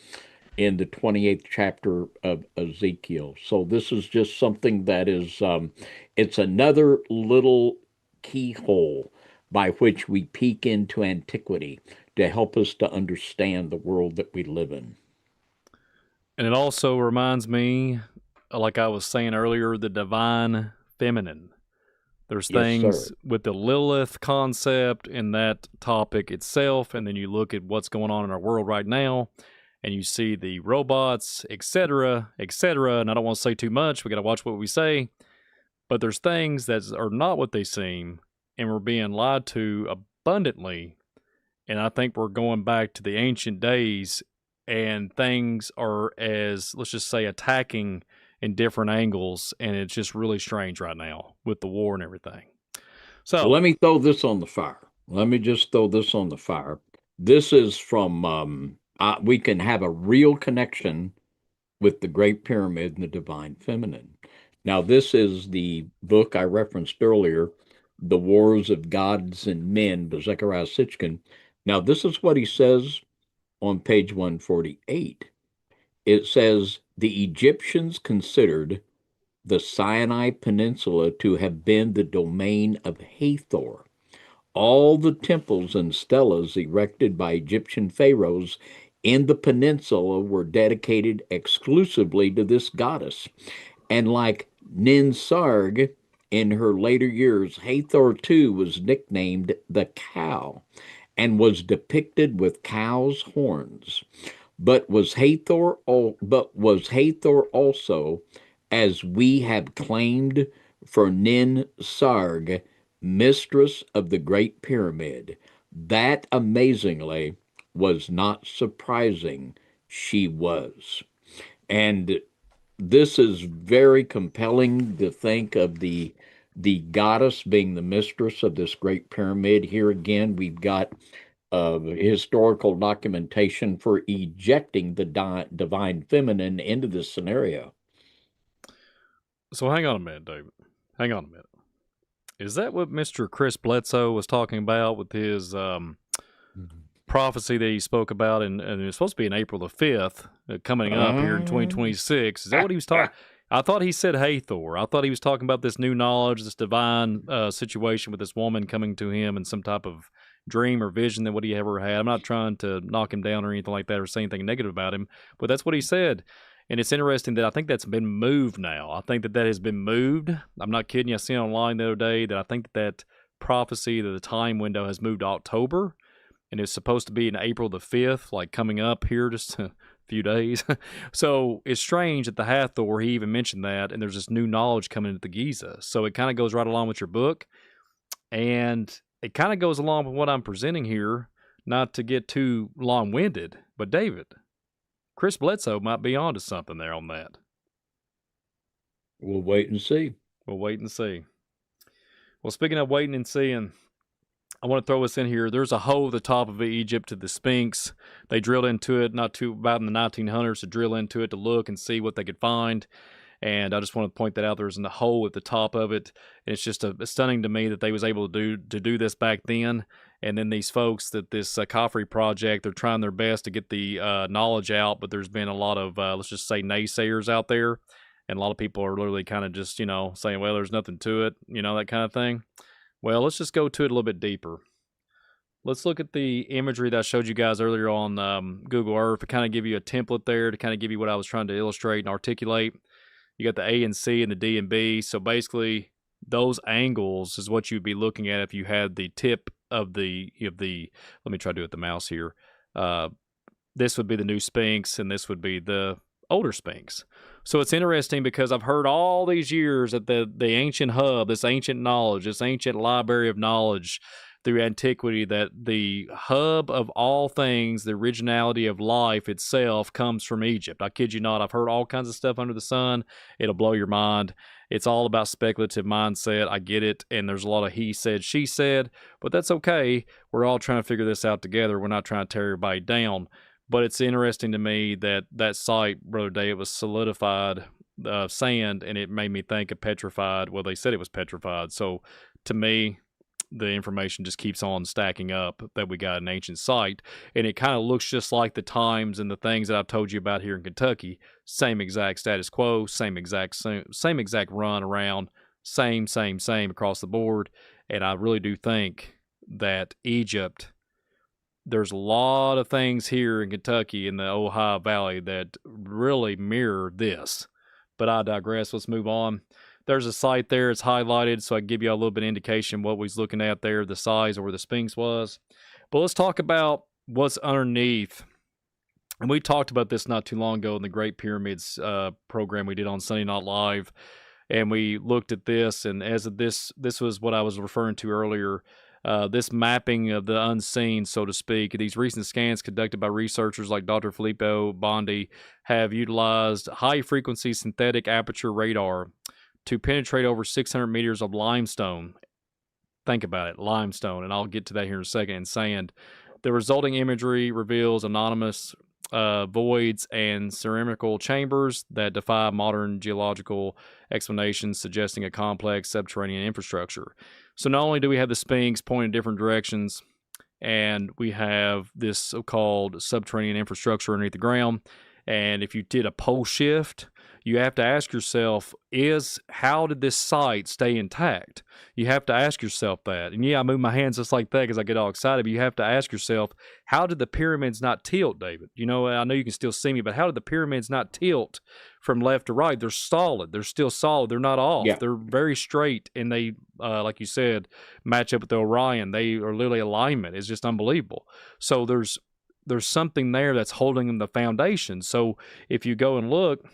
in the 28th chapter of Ezekiel. So this is just something that is, it's another little keyhole by which we peek into antiquity to help us to understand the world that we live in. And it also reminds me, like I was saying earlier, the divine feminine. There's Yes, things sir. with the Lilith concept in that topic itself, and then you look at what's going on in our world right now, and you see the robots, etc., etc. And I don't want to say too much. We got to watch what we say. But there's things that are not what they seem, and we're being lied to abundantly. And I think we're going back to the ancient days, and things are, as let's just say, attacking in different angles, and it's just really strange right now with the war and everything. Well, So let me throw this on the fire. Let me just throw this on the fire. This is from, we can have a real connection with the Great Pyramid and the Divine Feminine. Now, this is the book I referenced earlier, The Wars of Gods and Men by Zechariah Sitchin. Now, this is what he says on page 148. It says, the Egyptians considered the Sinai Peninsula to have been the domain of Hathor. All the temples and stelas erected by Egyptian pharaohs in the peninsula were dedicated exclusively to this goddess. And like Ninsarg in her later years, Hathor too was nicknamed the cow and was depicted with cow's horns. But was Hathor also, as we have claimed for Ninsarg, mistress of the Great Pyramid? That amazingly was not surprising. She was. And this is very compelling to think of the goddess being the mistress of this Great Pyramid. Here again, we've got historical documentation for ejecting the divine feminine into this scenario. So hang on a minute, David. Hang on a minute. Is that what Mr. Chris Bledsoe was talking about with his prophecy that he spoke about? And it was supposed to be in April the 5th, coming up here in 2026. Is that what he was talking? I thought he said Hathor. I thought he was talking about this new knowledge, this divine situation with this woman coming to him in some type of dream or vision that what he ever had. I'm not trying to knock him down or anything like that or say anything negative about him, but that's what he said. And it's interesting that I think that's been moved now. I think that has been moved. I'm not kidding you. I seen online the other day that I think that prophecy, that the time window has moved to October, and it's supposed to be in April the 5th, like coming up here just a few days. So it's strange that the Hathor, he even mentioned that, and there's this new knowledge coming into the Giza. So it kind of goes right along with your book, and it kind of goes along with what I'm presenting here, not to get too long-winded, but David, Chris Bledsoe might be onto something there on that. We'll wait and see. We'll wait and see. Well, speaking of waiting and seeing, I want to throw this in here. There's a hole at the top of Egypt to the Sphinx. They drilled into it about in the 1900s to drill into it to look and see what they could find. And I just want to point that out. There's a hole at the top of it. And it's just stunning to me that they was able to do this back then. And then these folks that this Khafre project, they're trying their best to get the knowledge out, but there's been a lot of, let's just say, naysayers out there. And a lot of people are literally kind of just, saying, well, there's nothing to it, that kind of thing. Well, let's just go to it a little bit deeper. Let's look at the imagery that I showed you guys earlier on Google Earth to kind of give you a template there to kind of give you what I was trying to illustrate and articulate. You got the A and C and the D and B. So basically, those angles is what you'd be looking at if you had the tip of the let me try to do it with the mouse here. This would be the new Sphinx, and this would be the older Sphinx. So it's interesting because I've heard all these years that the ancient hub, this ancient knowledge, this ancient library of knowledge through antiquity, that the hub of all things, the originality of life itself, comes from Egypt. I kid you not. I've heard all kinds of stuff under the sun. It'll blow your mind. It's all about speculative mindset. I get it. And there's a lot of he said, she said, but that's okay. We're all trying to figure this out together. We're not trying to tear everybody down. But it's interesting to me that site, Brother Dave, was solidified sand, and it made me think of petrified. Well, they said it was petrified. So to me, the information just keeps on stacking up that we got an ancient site, and it kind of looks just like the times and the things that I've told you about here in Kentucky. Same exact status quo, same exact run around, same across the board. And I really do think that Egypt, there's a lot of things here in Kentucky in the Ohio Valley that really mirror this. But I digress. Let's move on. There's a site there. It's highlighted, so I can give you a little bit of indication what we was looking at there, the size of where the Sphinx was. But let's talk about what's underneath. And we talked about this not too long ago in the Great Pyramids program we did on Sunday Night Live. And we looked at this, and as of this was what I was referring to earlier, this mapping of the unseen, so to speak. These recent scans conducted by researchers like Dr. Filippo Bondi have utilized high-frequency synthetic aperture radar to penetrate over 600 meters of limestone. Think about it, limestone, and I'll get to that here in a second, and sand. The resulting imagery reveals anonymous voids and ceramical chambers that defy modern geological explanations, suggesting a complex subterranean infrastructure. So not only do we have the Sphinx pointing in different directions, and we have this so-called subterranean infrastructure underneath the ground, and if you did a pole shift, you have to ask yourself, how did this site stay intact? You have to ask yourself that. And yeah, I move my hands just like that because I get all excited, but you have to ask yourself, how did the pyramids not tilt, David? I know you can still see me, but how did the pyramids not tilt from left to right? They're solid. They're still solid. They're not off. Yeah. They're very straight, and they, like you said, match up with the Orion. They are literally alignment. It's just unbelievable. So there's something there that's holding them the foundation. So if you go and look,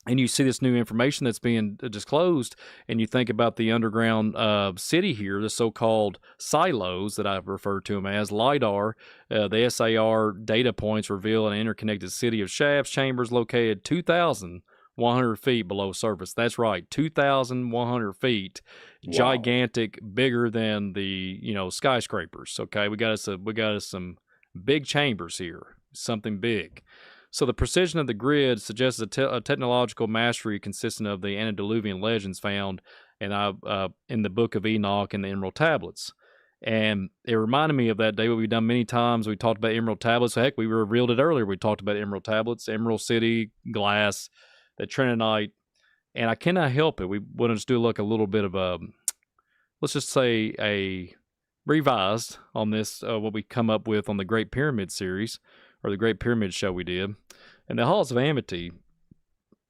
and you see this new information that's being disclosed, and you think about the underground city here, the so-called silos that I've referred to them as, LIDAR, the SAR data points reveal an interconnected city of shafts, chambers located 2,100 feet below surface. That's right, 2,100 feet, wow. Gigantic, bigger than the skyscrapers. Okay, we got us some big chambers here, something big. So the precision of the grid suggests a technological mastery consistent of the antediluvian legends found in the Book of Enoch and the Emerald Tablets. And it reminded me of that day what we've done many times. We talked about Emerald Tablets. Heck, we revealed it earlier. We talked about Emerald Tablets, Emerald City, glass, the Trinonite. And I cannot help it. We want to just do like a little bit of let's just say a revised on this, what we come up with on the Great Pyramid series, or the Great Pyramid show we did. And the Halls of Amity,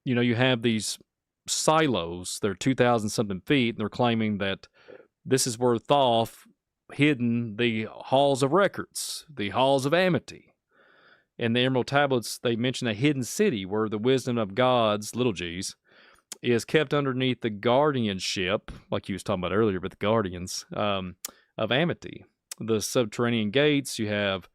you have these silos. They're 2,000 something feet, and they're claiming that this is where Thoth hidden the halls of records, the halls of amity. In the Emerald Tablets, they mention a hidden city where the wisdom of gods, little g's, is kept underneath the guardianship, like you was talking about earlier, but the guardians of amity. The subterranean gates, you have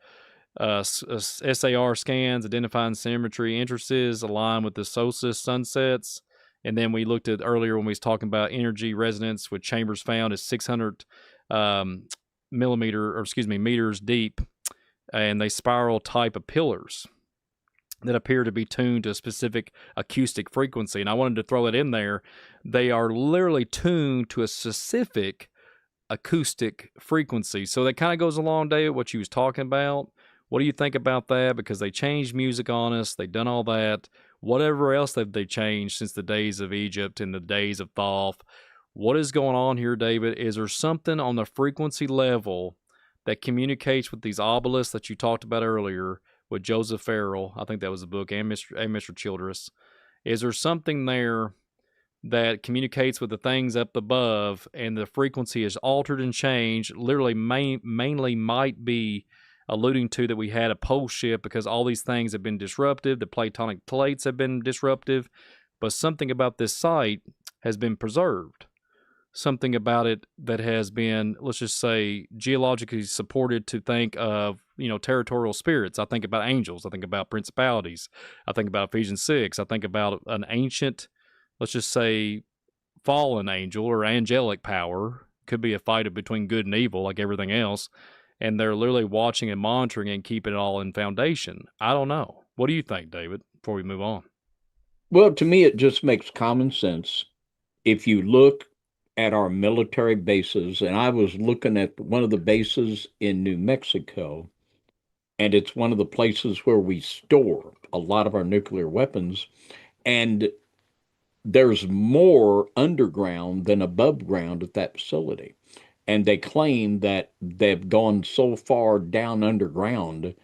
SAR scans identifying symmetry entrances aligned with the solstice sunsets. And then we looked at earlier when we was talking about energy resonance with chambers found is 600 meters deep, and they spiral type of pillars that appear to be tuned to a specific acoustic frequency. And I wanted to throw it in there. They are literally tuned to a specific acoustic frequency. So that kind of goes along, David, what you was talking about. What do you think about that? Because they changed music on us. They've done all that. Whatever else have they changed since the days of Egypt and the days of Thoth? What is going on here, David? Is there something on the frequency level that communicates with these obelisks that you talked about earlier with Joseph Farrell? I think that was the book, and Mr. Childress. Is there something there that communicates with the things up above, and the frequency is altered and changed? Literally, mainly might be alluding to that we had a pole shift because all these things have been disruptive. The platonic plates have been disruptive, but something about this site has been preserved. Something about it that has been, let's just say, geologically supported to think of, territorial spirits. I think about angels. I think about principalities. I think about Ephesians 6. I think about an ancient, let's just say, fallen angel or angelic power. Could be a fight between good and evil like everything else. And they're literally watching and monitoring and keeping it all in foundation. I don't know. What do you think, David, before we move on? Well, to me, it just makes common sense. If you look at our military bases, and I was looking at one of the bases in New Mexico, and it's one of the places where we store a lot of our nuclear weapons, and there's more underground than above ground at that facility. And they claim that they've gone so far down underground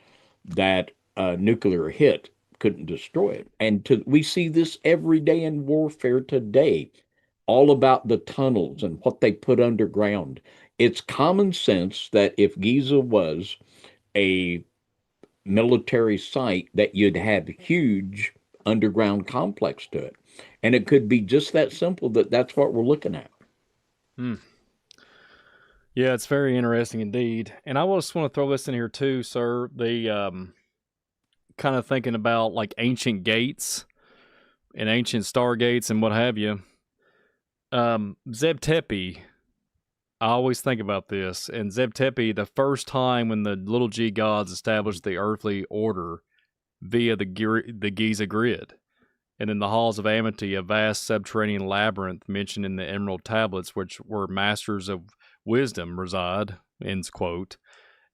that a nuclear hit couldn't destroy it. And we see this every day in warfare today, all about the tunnels and what they put underground. It's common sense that if Giza was a military site, that you'd have a huge underground complex to it. And it could be just that simple that that's what we're looking at. Hmm. Yeah, it's very interesting indeed. And I just want to throw this in here too, sir. The kind of thinking about like ancient gates and ancient stargates and what have you. Zeb Tepe, I always think about this. And Zeb Tepe, the first time when the little g gods established the earthly order via the Giza grid. And then the halls of amity, a vast subterranean labyrinth mentioned in the Emerald Tablets, which were masters of wisdom reside, ends quote,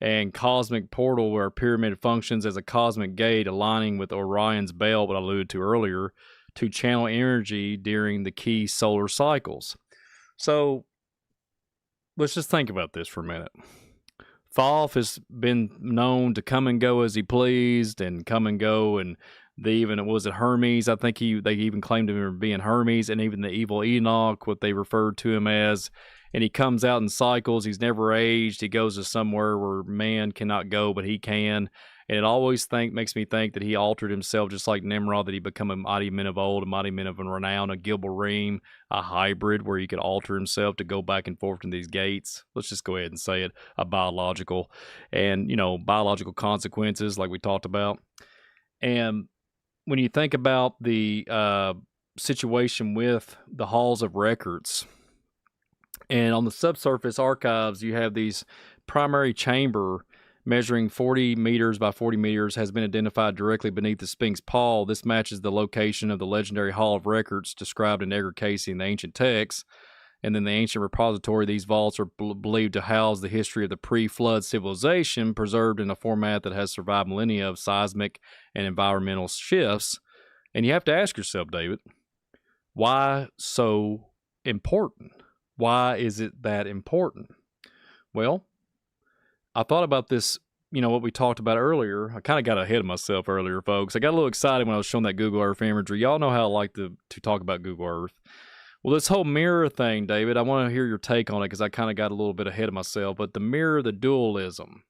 and cosmic portal where a pyramid functions as a cosmic gate aligning with Orion's belt, what I alluded to earlier, to channel energy during the key solar cycles. So let's just think about this for a minute. Thoth has been known to come and go as he pleased and come and go, and was it Hermes? I think they even claimed him being Hermes, and even the evil Enoch, what they referred to him as. And he comes out in cycles. He's never aged. He goes to somewhere where man cannot go, but he can. And it always makes me think that he altered himself, just like Nimrod, that he become a mighty men of old, a mighty men of renown, a Gilbarim, a hybrid where he could alter himself to go back and forth in these gates. Let's just go ahead and say it, a biological, and biological consequences like we talked about. And when you think about the situation with the halls of records, and on the subsurface archives, you have these primary chamber measuring 40 meters by 40 meters has been identified directly beneath the Sphinx paw. This matches the location of the legendary Hall of Records described in Edgar Cayce in the ancient texts. And then the ancient repository, these vaults are believed to house the history of the pre-flood civilization, preserved in a format that has survived millennia of seismic and environmental shifts. And you have to ask yourself, David, why so important? Why is it that important? Well, I thought about this what we talked about earlier. I kind of got ahead of myself earlier, folks. I got a little excited when I was showing that Google Earth imagery. Y'all know how I like to talk about Google Earth. Well, this whole mirror thing, David, I want to hear your take on it because I kind of got a little bit ahead of myself. But the mirror, the dualism,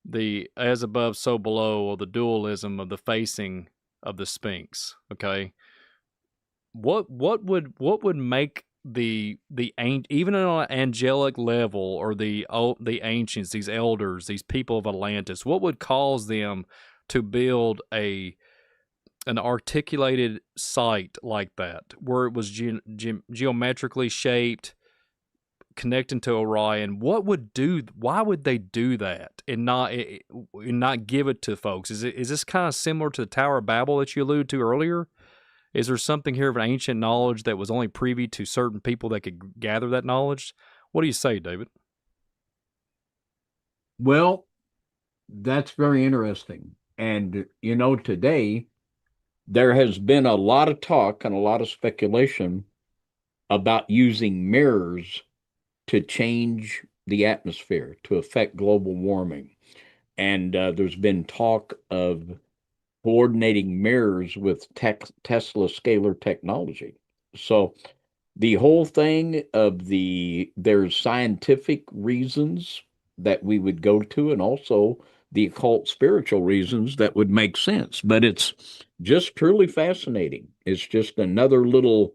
the as above, so below, or the dualism of the facing of the Sphinx. Okay, what would make the even on an angelic level, or the ancients, these elders, these people of Atlantis, what would cause them to build an articulated site like that, where it was geometrically shaped, connecting to Orion? Why would they do that and not give it to folks? Is this kind of similar to the Tower of Babel that you alluded to earlier? Is there something here of an ancient knowledge that was only privy to certain people that could gather that knowledge? What do you say, David? Well, that's very interesting. And, today there has been a lot of talk and a lot of speculation about using mirrors to change the atmosphere, to affect global warming. And there's been talk of coordinating mirrors with Tesla scalar technology. So the whole thing of there's scientific reasons that we would go to, and also the occult spiritual reasons that would make sense. But it's just truly fascinating. It's just another little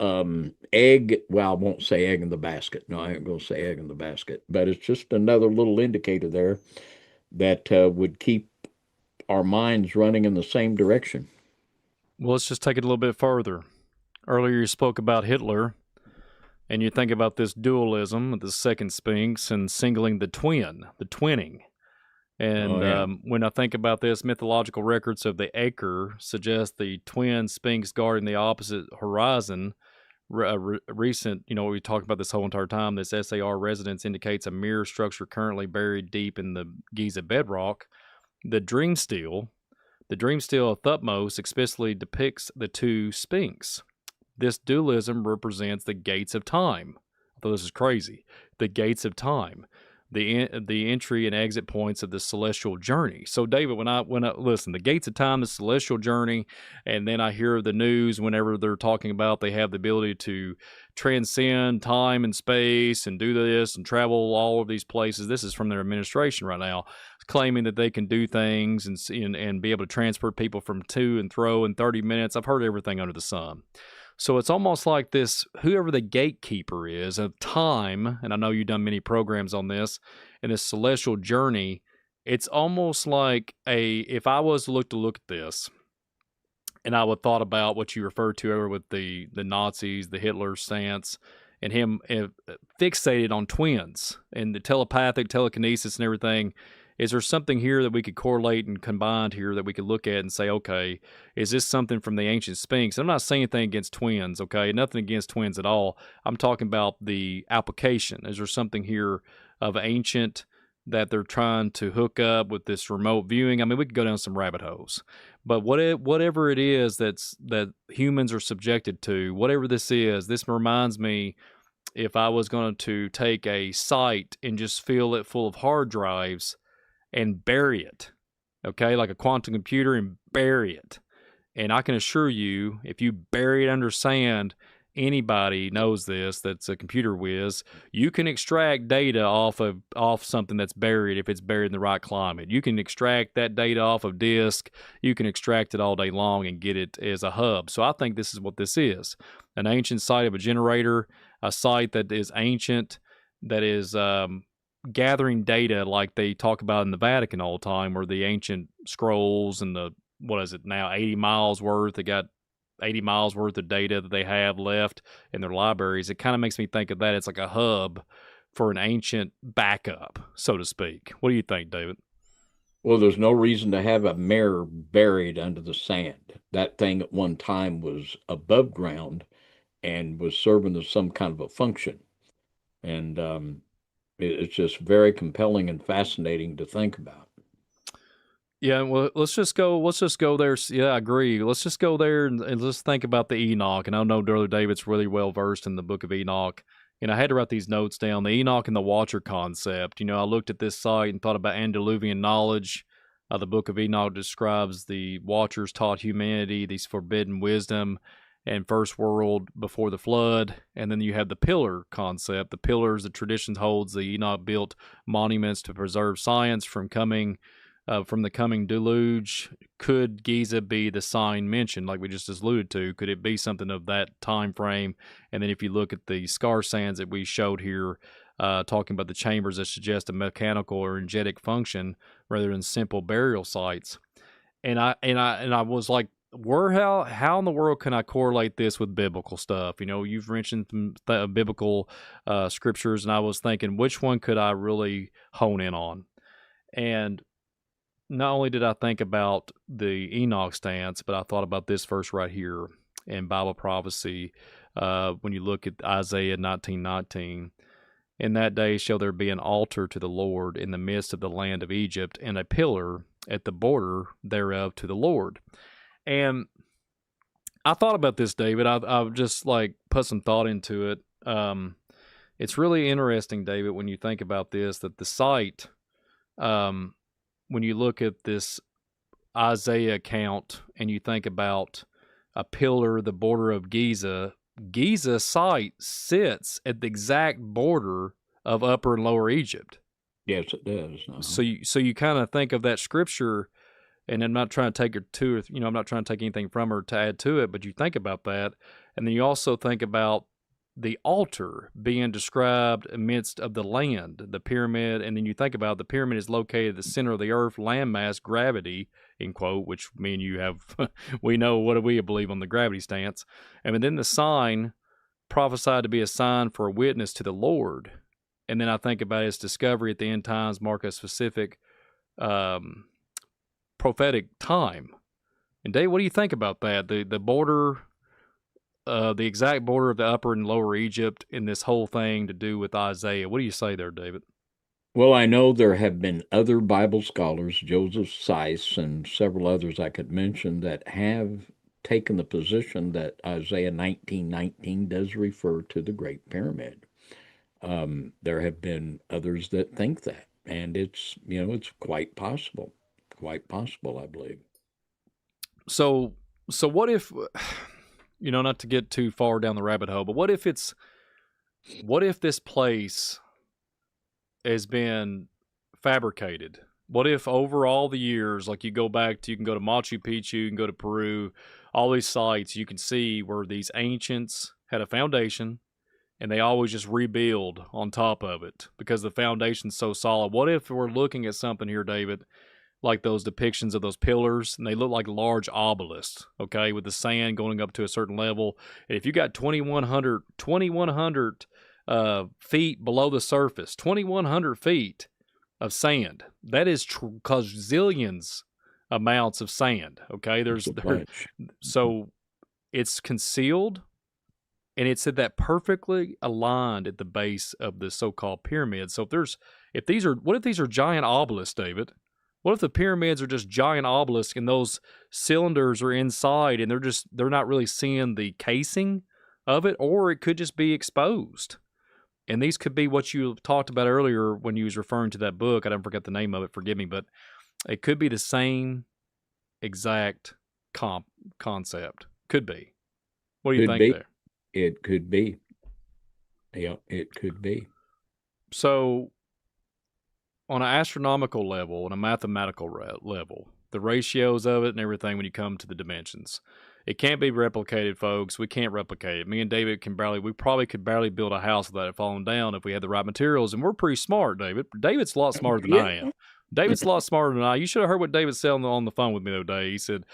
egg. Well, I won't say egg in the basket. No, I ain't going to say egg in the basket. But it's just another little indicator there that would keep our minds running in the same direction. Well, let's just take it a little bit further. Earlier, you spoke about Hitler, and you think about this dualism, the second Sphinx, and singling the twinning. And when I think about this, mythological records of the Aether suggest the twin Sphinx guarding the opposite horizon. Recent, we talked about this whole entire time, this SAR resonance indicates a mirror structure currently buried deep in the Giza bedrock. The dream stele of Thutmose explicitly depicts the two Sphinx. This dualism represents the gates of time. I thought this is crazy. The gates of time, the entry and exit points of the celestial journey. So, David, when I listen, the gates of time, the celestial journey, and then I hear the news whenever they're talking about they have the ability to transcend time and space and do this and travel all of these places. This is from their administration right now, claiming that they can do things and be able to transport people from to and fro in 30 minutes. I've heard everything under the sun. So it's almost like this, whoever the gatekeeper is of time, and I know you've done many programs on this, and this celestial journey, it's almost like if I was to look at this, and I would thought about what you referred to earlier with the Nazis, the Hitler stance, and him fixated on twins and the telepathic telekinesis and everything. Is there something here that we could correlate and combine here that we could look at and say, okay, is this something from the ancient Sphinx? I'm not saying anything against twins, okay? Nothing against twins at all. I'm talking about the application. Is there something here of ancient that they're trying to hook up with this remote viewing? I mean, we could go down some rabbit holes. But whatever it is that humans are subjected to, whatever this is, this reminds me, if I was going to take a site and just fill it full of hard drives and bury it, okay, like a quantum computer, and bury it. And I can assure you, if you bury it under sand, anybody knows this that's a computer whiz, you can extract data off something that's buried if it's buried in the right climate. You can extract that data off of disk. You can extract it all day long and get it as a hub. So I think this is what this is. An ancient site of a generator, a site that is ancient, that is gathering data like they talk about in the Vatican all the time, where the ancient scrolls and the, what is it now, 80 miles worth, they got 80 miles worth of data that they have left in their libraries. It kind of makes me think of that. It's like a hub for an ancient backup, so to speak. What do you think, David? Well, there's no reason to have a mirror buried under the sand. That thing at one time was above ground and was serving as some kind of a function. And it's just very compelling and fascinating to think about. Yeah, well, let's just go there. Yeah, I agree. Let's just go there and let's think about the Enoch. And I know Brother David's really well versed in the book of Enoch and I had to write these notes down. The Enoch and the Watcher concept. I looked at this site and thought about antediluvian knowledge. The book of Enoch describes the Watchers taught humanity these forbidden wisdom and first world before the flood. And then you have the pillar concept. The pillars, the tradition holds the Enoch built monuments to preserve science from the coming deluge. Could Giza be the sign mentioned, like we just alluded to? Could it be something of that time frame? And then if you look at the scar sands that we showed here, talking about the chambers that suggest a mechanical or energetic function rather than simple burial sites. And I was like, how in the world can I correlate this with biblical stuff? You've mentioned some biblical scriptures, and I was thinking, which one could I really hone in on? And not only did I think about the Enoch stance, but I thought about this verse right here in Bible prophecy. When you look at Isaiah 19:19, in that day shall there be an altar to the Lord in the midst of the land of Egypt, and a pillar at the border thereof to the Lord. And I thought about this, David. I've just put some thought into it. It's really interesting, David, when you think about this, that the site, when you look at this Isaiah account and you think about a pillar, the border of Giza, Giza's site sits at the exact border of Upper and Lower Egypt. Yes, it does. So you kind of think of that scripture. And I'm not trying to take her to, I'm not trying to take anything from her to add to it, but you think about that. And then you also think about the altar being described amidst of the land, the pyramid. And then you think about the pyramid is located at the center of the earth, landmass, gravity, in quote, which me and you have, we know what do we believe on the gravity stance. And then the sign prophesied to be a sign for a witness to the Lord. And then I think about its discovery at the end times, mark a specific, prophetic time. And Dave, what do you think about that? The border, the exact border of the Upper and Lower Egypt in this whole thing to do with Isaiah. What do you say there, David? Well, I know there have been other Bible scholars, Joseph Seiss and several others I could mention, that have taken the position that Isaiah 19:19 does refer to the Great Pyramid. There have been others that think that, and it's quite possible. Quite possible, I believe. So what if, not to get too far down the rabbit hole, but what if this place has been fabricated? What if over all the years, like you can go to Machu Picchu, you can go to Peru, all these sites, you can see where these ancients had a foundation and they always just rebuild on top of it because the foundation's so solid. What if we're looking at something here, David, like those depictions of those pillars, and they look like large obelisks, okay, with the sand going up to a certain level. And if you got 2,100 feet below the surface, 2,100 feet of sand, that is gazillions amounts of sand, okay? So it's concealed, and it's at that perfectly aligned at the base of the so-called pyramid. So what if these are giant obelisks, David? What if the pyramids are just giant obelisks and those cylinders are inside and they're not really seeing the casing of it, or it could just be exposed. And these could be what you talked about earlier when you was referring to that book. I don't forget the name of it, forgive me, but it could be the same exact concept. Could be. What do you think there? It could be. Yeah, it could be. So on an astronomical level, on a mathematical level, the ratios of it and everything when you come to the dimensions, it can't be replicated, folks. We can't replicate it. Me and David we probably could barely build a house without it falling down if we had the right materials, and we're pretty smart, David. David's a lot smarter than I am. David's a lot smarter than I. You should have heard what David said on the phone with me the other day. He said,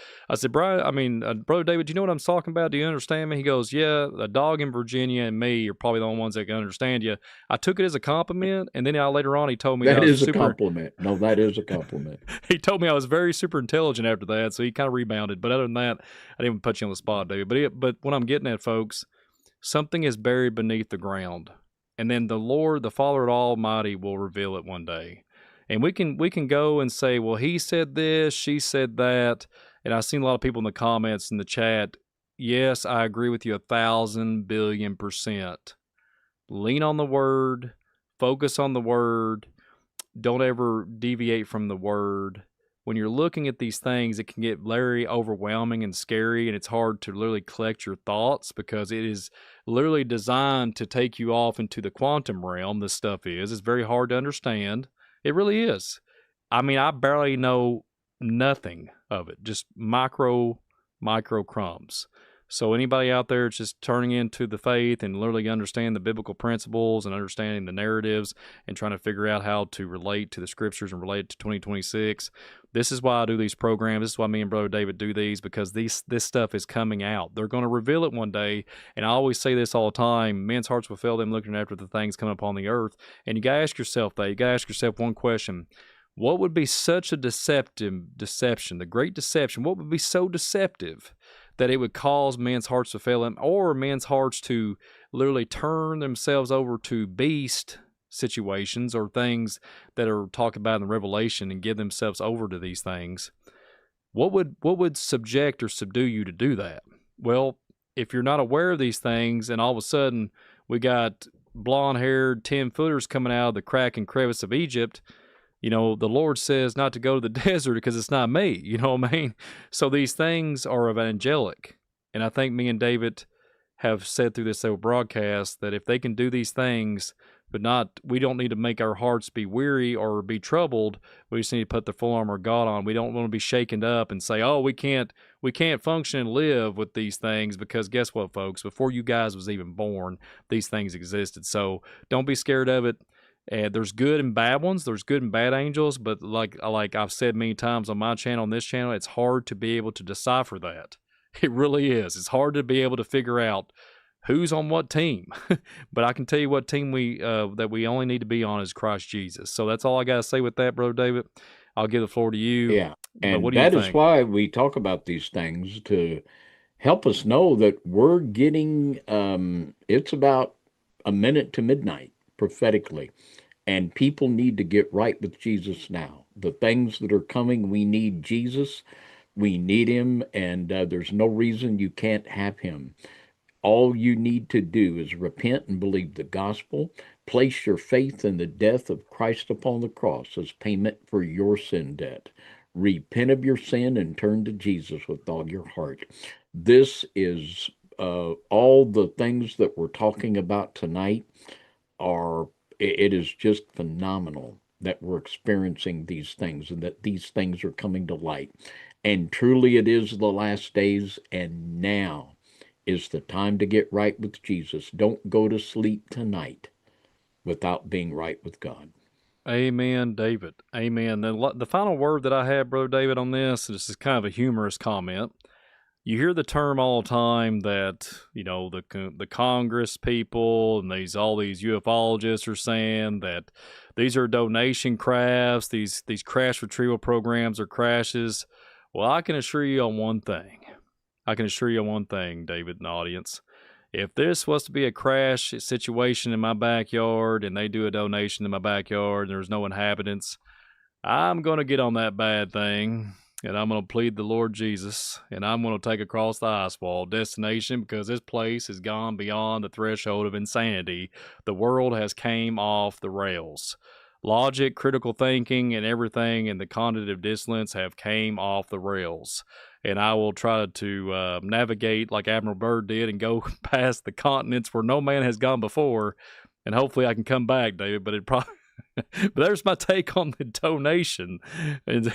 Brother David, do you know what I'm talking about? Do you understand me? He goes, yeah, a dog in Virginia and me are probably the only ones that can understand you. I took it as a compliment, and then later on he told me that is a compliment. No, that is a compliment. He told me I was very super intelligent after that, so he kind of rebounded. But other than that, I didn't even put you on the spot, David. But what I'm getting at, folks, something is buried beneath the ground, and then the Lord, the Father Almighty, will reveal it one day. And we can go and say, well, he said this, she said that. And I've seen a lot of people in the comments in the chat. Yes, I agree with you 1,000 billion %. lean on the word, focus on the word, don't ever deviate from the word. When you're looking at these things, it can get very overwhelming and scary, and it's hard to literally collect your thoughts because it is literally designed to take you off into the quantum realm. This stuff is. It's very hard to understand. It really is. I mean, I barely know nothing of it, just micro crumbs. So anybody out there just turning into the faith and literally understand the biblical principles and understanding the narratives and trying to figure out how to relate to the scriptures and relate to 2026. This is why I do these programs. This is why me and Brother David do these, because this stuff is coming out. They're going to reveal it one day. And I always say this all the time: men's hearts will fail them looking after the things coming upon the earth. And you got to ask yourself that. You got to ask yourself one question. What would be such a deception, the great deception? What would be so deceptive that it would cause men's hearts to fail them, or men's hearts to literally turn themselves over to beast situations or things that are talked about in the Revelation and give themselves over to these things? What would subject or subdue you to do that? Well, if you're not aware of these things and all of a sudden we got blonde-haired 10-footers coming out of the crack and crevice of Egypt, the Lord says not to go to the desert because it's not me. You know what I mean? So these things are evangelic. And I think me and David have said through this whole broadcast that if they can do these things, we don't need to make our hearts be weary or be troubled. We just need to put the full armor of God on. We don't want to be shaken up and say, oh, we can't function and live with these things, because guess what, folks? Before you guys was even born, these things existed. So don't be scared of it. There's good and bad ones. There's good and bad angels, but like I've said many times on my channel, on this channel, it's hard to be able to decipher that. It really is. It's hard to be able to figure out who's on what team. But I can tell you what team that we only need to be on is Christ Jesus. So that's all I got to say with that, Brother David. I'll give the floor to you. Yeah. But what And do you that is think? why we talk about these things, to help us know that we're getting, it's about a minute to midnight prophetically. And people need to get right with Jesus now. The things that are coming, we need Jesus. We need him, and there's no reason you can't have him. All you need to do is repent and believe the gospel. Place your faith in the death of Christ upon the cross as payment for your sin debt. Repent of your sin and turn to Jesus with all your heart. This is all the things that we're talking about tonight are, it is just phenomenal that we're experiencing these things and that these things are coming to light. And truly, it is the last days, and now is the time to get right with Jesus. Don't go to sleep tonight without being right with God. Amen, David. Amen. The final word that I have, Brother David, on this is kind of a humorous comment. You hear the term all the time that, the Congress people and all these ufologists are saying that these are donation crafts, these crash retrieval programs are crashes. Well, I can assure you on one thing. David and audience. If this was to be a crash situation in my backyard and they do a donation in my backyard and there's no inhabitants, I'm going to get on that bad thing, and I'm going to plead the Lord Jesus, and I'm going to take across the ice wall destination, because this place has gone beyond the threshold of insanity. The world has came off the rails. Logic, critical thinking, and everything in the cognitive dissonance have came off the rails. And I will try to navigate like Admiral Byrd did and go past the continents where no man has gone before, and hopefully I can come back, David, but it probably... But there's my take on the donation and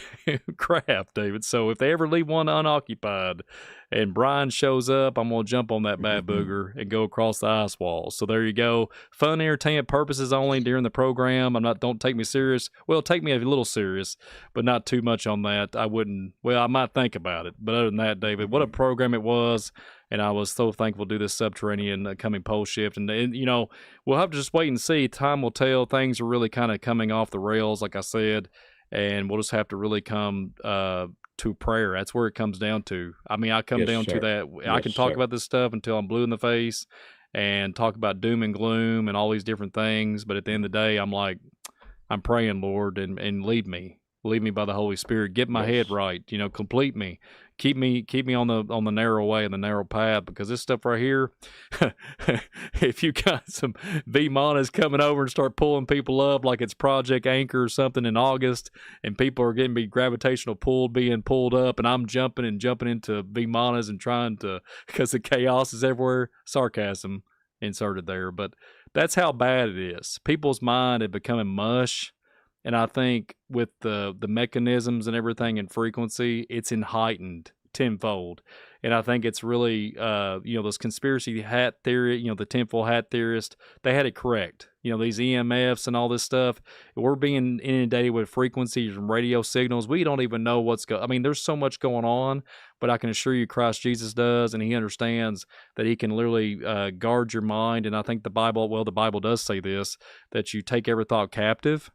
craft, David. So if they ever leave one unoccupied and Brian shows up, I'm going to jump on that bad booger and go across the ice wall. So there you go. Fun, entertainment purposes only during the program. Don't take me serious. Well, take me a little serious, but not too much on that. I might think about it. But other than that, David, what a program it was. And I was so thankful to do this Subterranean coming pole shift. And, we'll have to just wait and see. Time will tell. Things are really kind of coming off the rails, like I said. And we'll just have to really come to prayer. That's where it comes down to. I come Yes, down sir. to that. Yes, I can talk sir. about this stuff until I'm blue in the face and talk about doom and gloom and all these different things. But at the end of the day, I'm praying, Lord, and lead me. Lead me by the Holy Spirit. Get my head Yes. right. Complete me. Keep me on the narrow way and the narrow path, because this stuff right here, if you got some Vimanas coming over and start pulling people up like it's Project Anchor or something in August, and people are getting gravitational pull being pulled up, and I'm jumping into Vimanas and trying to, because the chaos is everywhere. Sarcasm inserted there, but that's how bad it is. People's mind is becoming mush. And I think with the mechanisms and everything in frequency, it's in heightened tenfold. And I think it's really, those conspiracy hat theory, the tinfoil hat theorists, they had it correct. These EMFs and all this stuff, we're being inundated with frequencies and radio signals. We don't even know what's going. I mean, there's so much going on, but I can assure you Christ Jesus does, and he understands that he can literally guard your mind. And I think the Bible does say this, that you take every thought captive.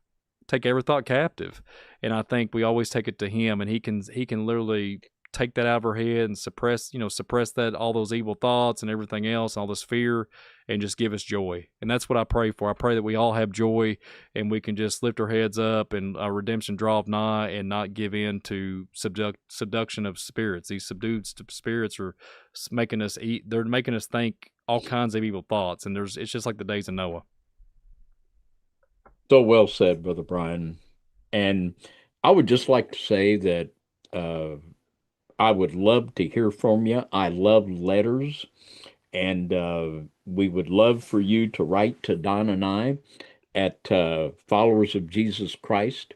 And I think we always take it to him, and he can literally take that out of our head and suppress that, all those evil thoughts and everything else, all this fear, and just give us joy. And that's what I pray for. I pray that we all have joy, and we can just lift our heads up, and our redemption draweth nigh, and not give in to subduction of spirits. These subdued spirits are making us eat. They're making us think all kinds of evil thoughts, and it's just like the days of Noah. So well said, Brother Brian. And I would just like to say that I would love to hear from you. I love letters, and we would love for you to write to Don and I at Followers of Jesus Christ,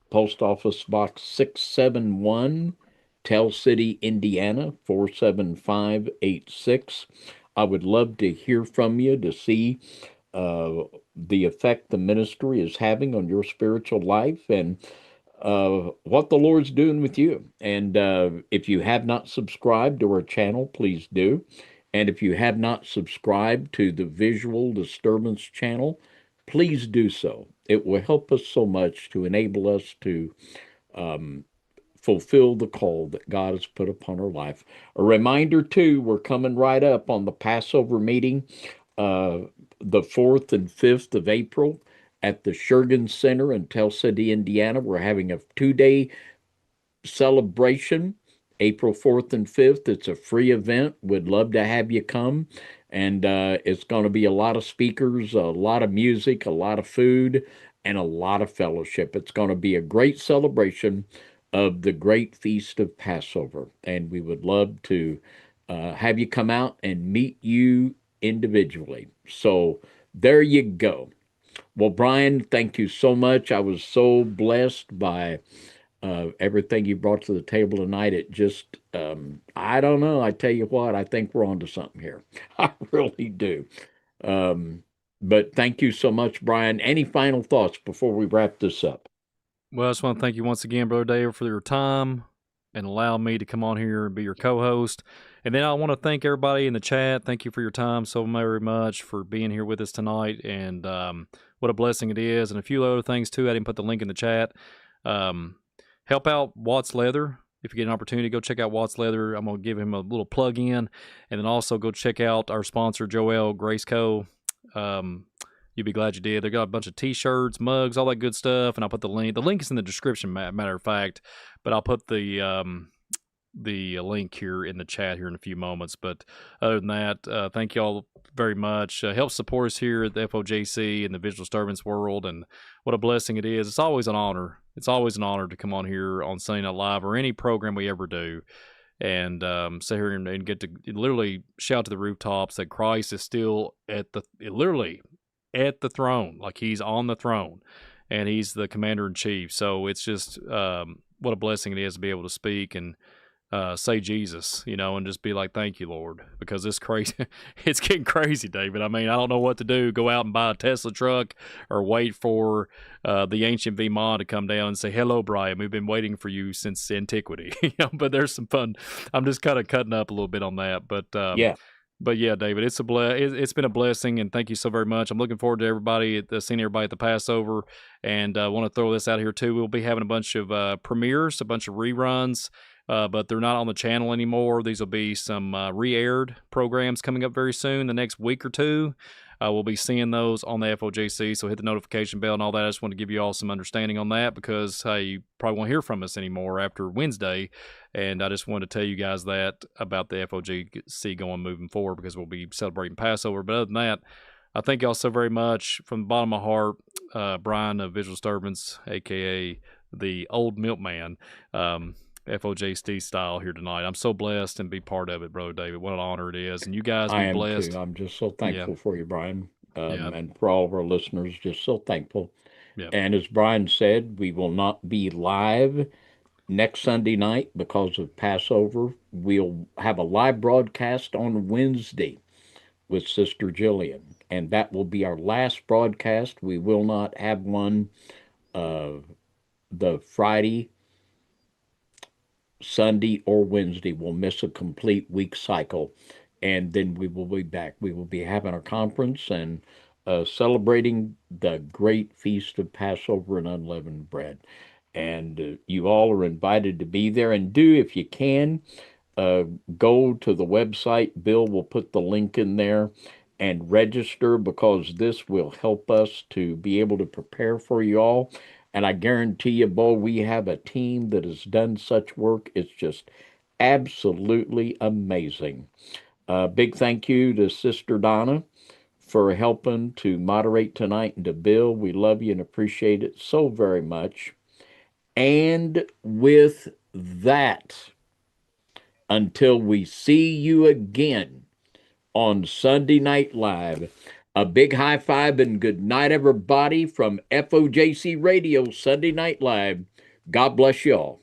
Post Office Box 671, Tell City, Indiana, 47586. I would love to hear from you to see the effect the ministry is having on your spiritual life, and what the Lord's doing with you. And if you have not subscribed to our channel, please do. And if you have not subscribed to the Visual Disturbance channel, please do so. It will help us so much to enable us to fulfill the call that God has put upon our life. A reminder, too, we're coming right up on the Passover meeting, the 4th and 5th of April at the Shergan Center in Tell City, Indiana. We're having a 2-day celebration, April 4th and 5th. It's a free event. We'd love to have you come. And it's going to be a lot of speakers, a lot of music, a lot of food, and a lot of fellowship. It's going to be a great celebration of the great feast of Passover. And we would love to have you come out and meet you individually. So there you go. Well, Brian, thank you so much. I was so blessed by everything you brought to the table tonight. It just, I don't know. I tell you what, I think we're onto something here. I really do. But thank you so much, Brian. Any final thoughts before we wrap this up? Well, I just want to thank you once again, Brother Dave, for your time and allow me to come on here and be your co-host. And then I want to thank everybody in the chat. Thank you for your time so very much, for being here with us tonight. And what a blessing it is. And a few other things, too. I didn't put the link in the chat. Help out Watts Leather. If you get an opportunity, go check out Watts Leather. I'm going to give him a little plug in. And then also go check out our sponsor, Joel Grace Co. You'll be glad you did. They got a bunch of T-shirts, mugs, all that good stuff. And I'll put the link. The link is in the description, matter of fact. But I'll put the link here in the chat here in a few moments. But other than that, thank you all very much. Help support us here at the FOJC and the Visual Disturbance world. And what a blessing it is. It's always an honor. It's always an honor to come on here on Sunday Night Live or any program we ever do. And sit here and get to literally shout to the rooftops that Christ is still at the throne, like he's on the throne, and he's the commander in chief. So it's just what a blessing it is to be able to speak and say Jesus, and just be like, thank you, Lord, because it's crazy. It's getting crazy, David. I mean, I don't know what to do. Go out and buy a Tesla truck, or wait for the ancient Vimana to come down and say, hello, Brian. We've been waiting for you since antiquity. But there's some fun. I'm just kind of cutting up a little bit on that. But Yeah. But yeah, David, it's been a blessing, and thank you so very much. I'm looking forward to seeing everybody at the Passover, and I want to throw this out here too. We'll be having a bunch of premieres, a bunch of reruns, but they're not on the channel anymore. These will be some re-aired programs coming up very soon, the next week or two. We'll be seeing those on the FOJC, so hit the notification bell and all that. I just want to give you all some understanding on that because, hey, you probably won't hear from us anymore after Wednesday. And I just wanted to tell you guys that about the FOJC moving forward because we'll be celebrating Passover. But other than that, I thank y'all so very much from the bottom of my heart. Brian of Visual Disturbance, a.k.a. the Old Milkman, FOJC style here tonight. I'm so blessed and be part of it, Brother David. What an honor it is. And you guys I be am blessed. too. I'm just so thankful for you, Brian, Yeah. and for all of our listeners. Just so thankful. Yeah. And as Brian said, we will not be live next Sunday night because of Passover. We'll have a live broadcast on Wednesday with Sister Jillian, and that will be our last broadcast. We will not have one the Friday, Sunday, or Wednesday. We'll miss a complete week cycle, and then we will be back. We will be having our conference and celebrating the great feast of Passover and unleavened bread. And you all are invited to be there. And do, if you can, uh, go to the website. Bill will put the link in there and register because this will help us to be able to prepare for you all. And I guarantee you, Bo, we have a team that has done such work. It's just absolutely amazing. Big thank you to Sister Donna for helping to moderate tonight, and to Bill. We love you and appreciate it so very much. And with that, until we see you again on Sunday Night Live, a big high five and good night, everybody, from FOJC Radio Sunday Night Live. God bless you all.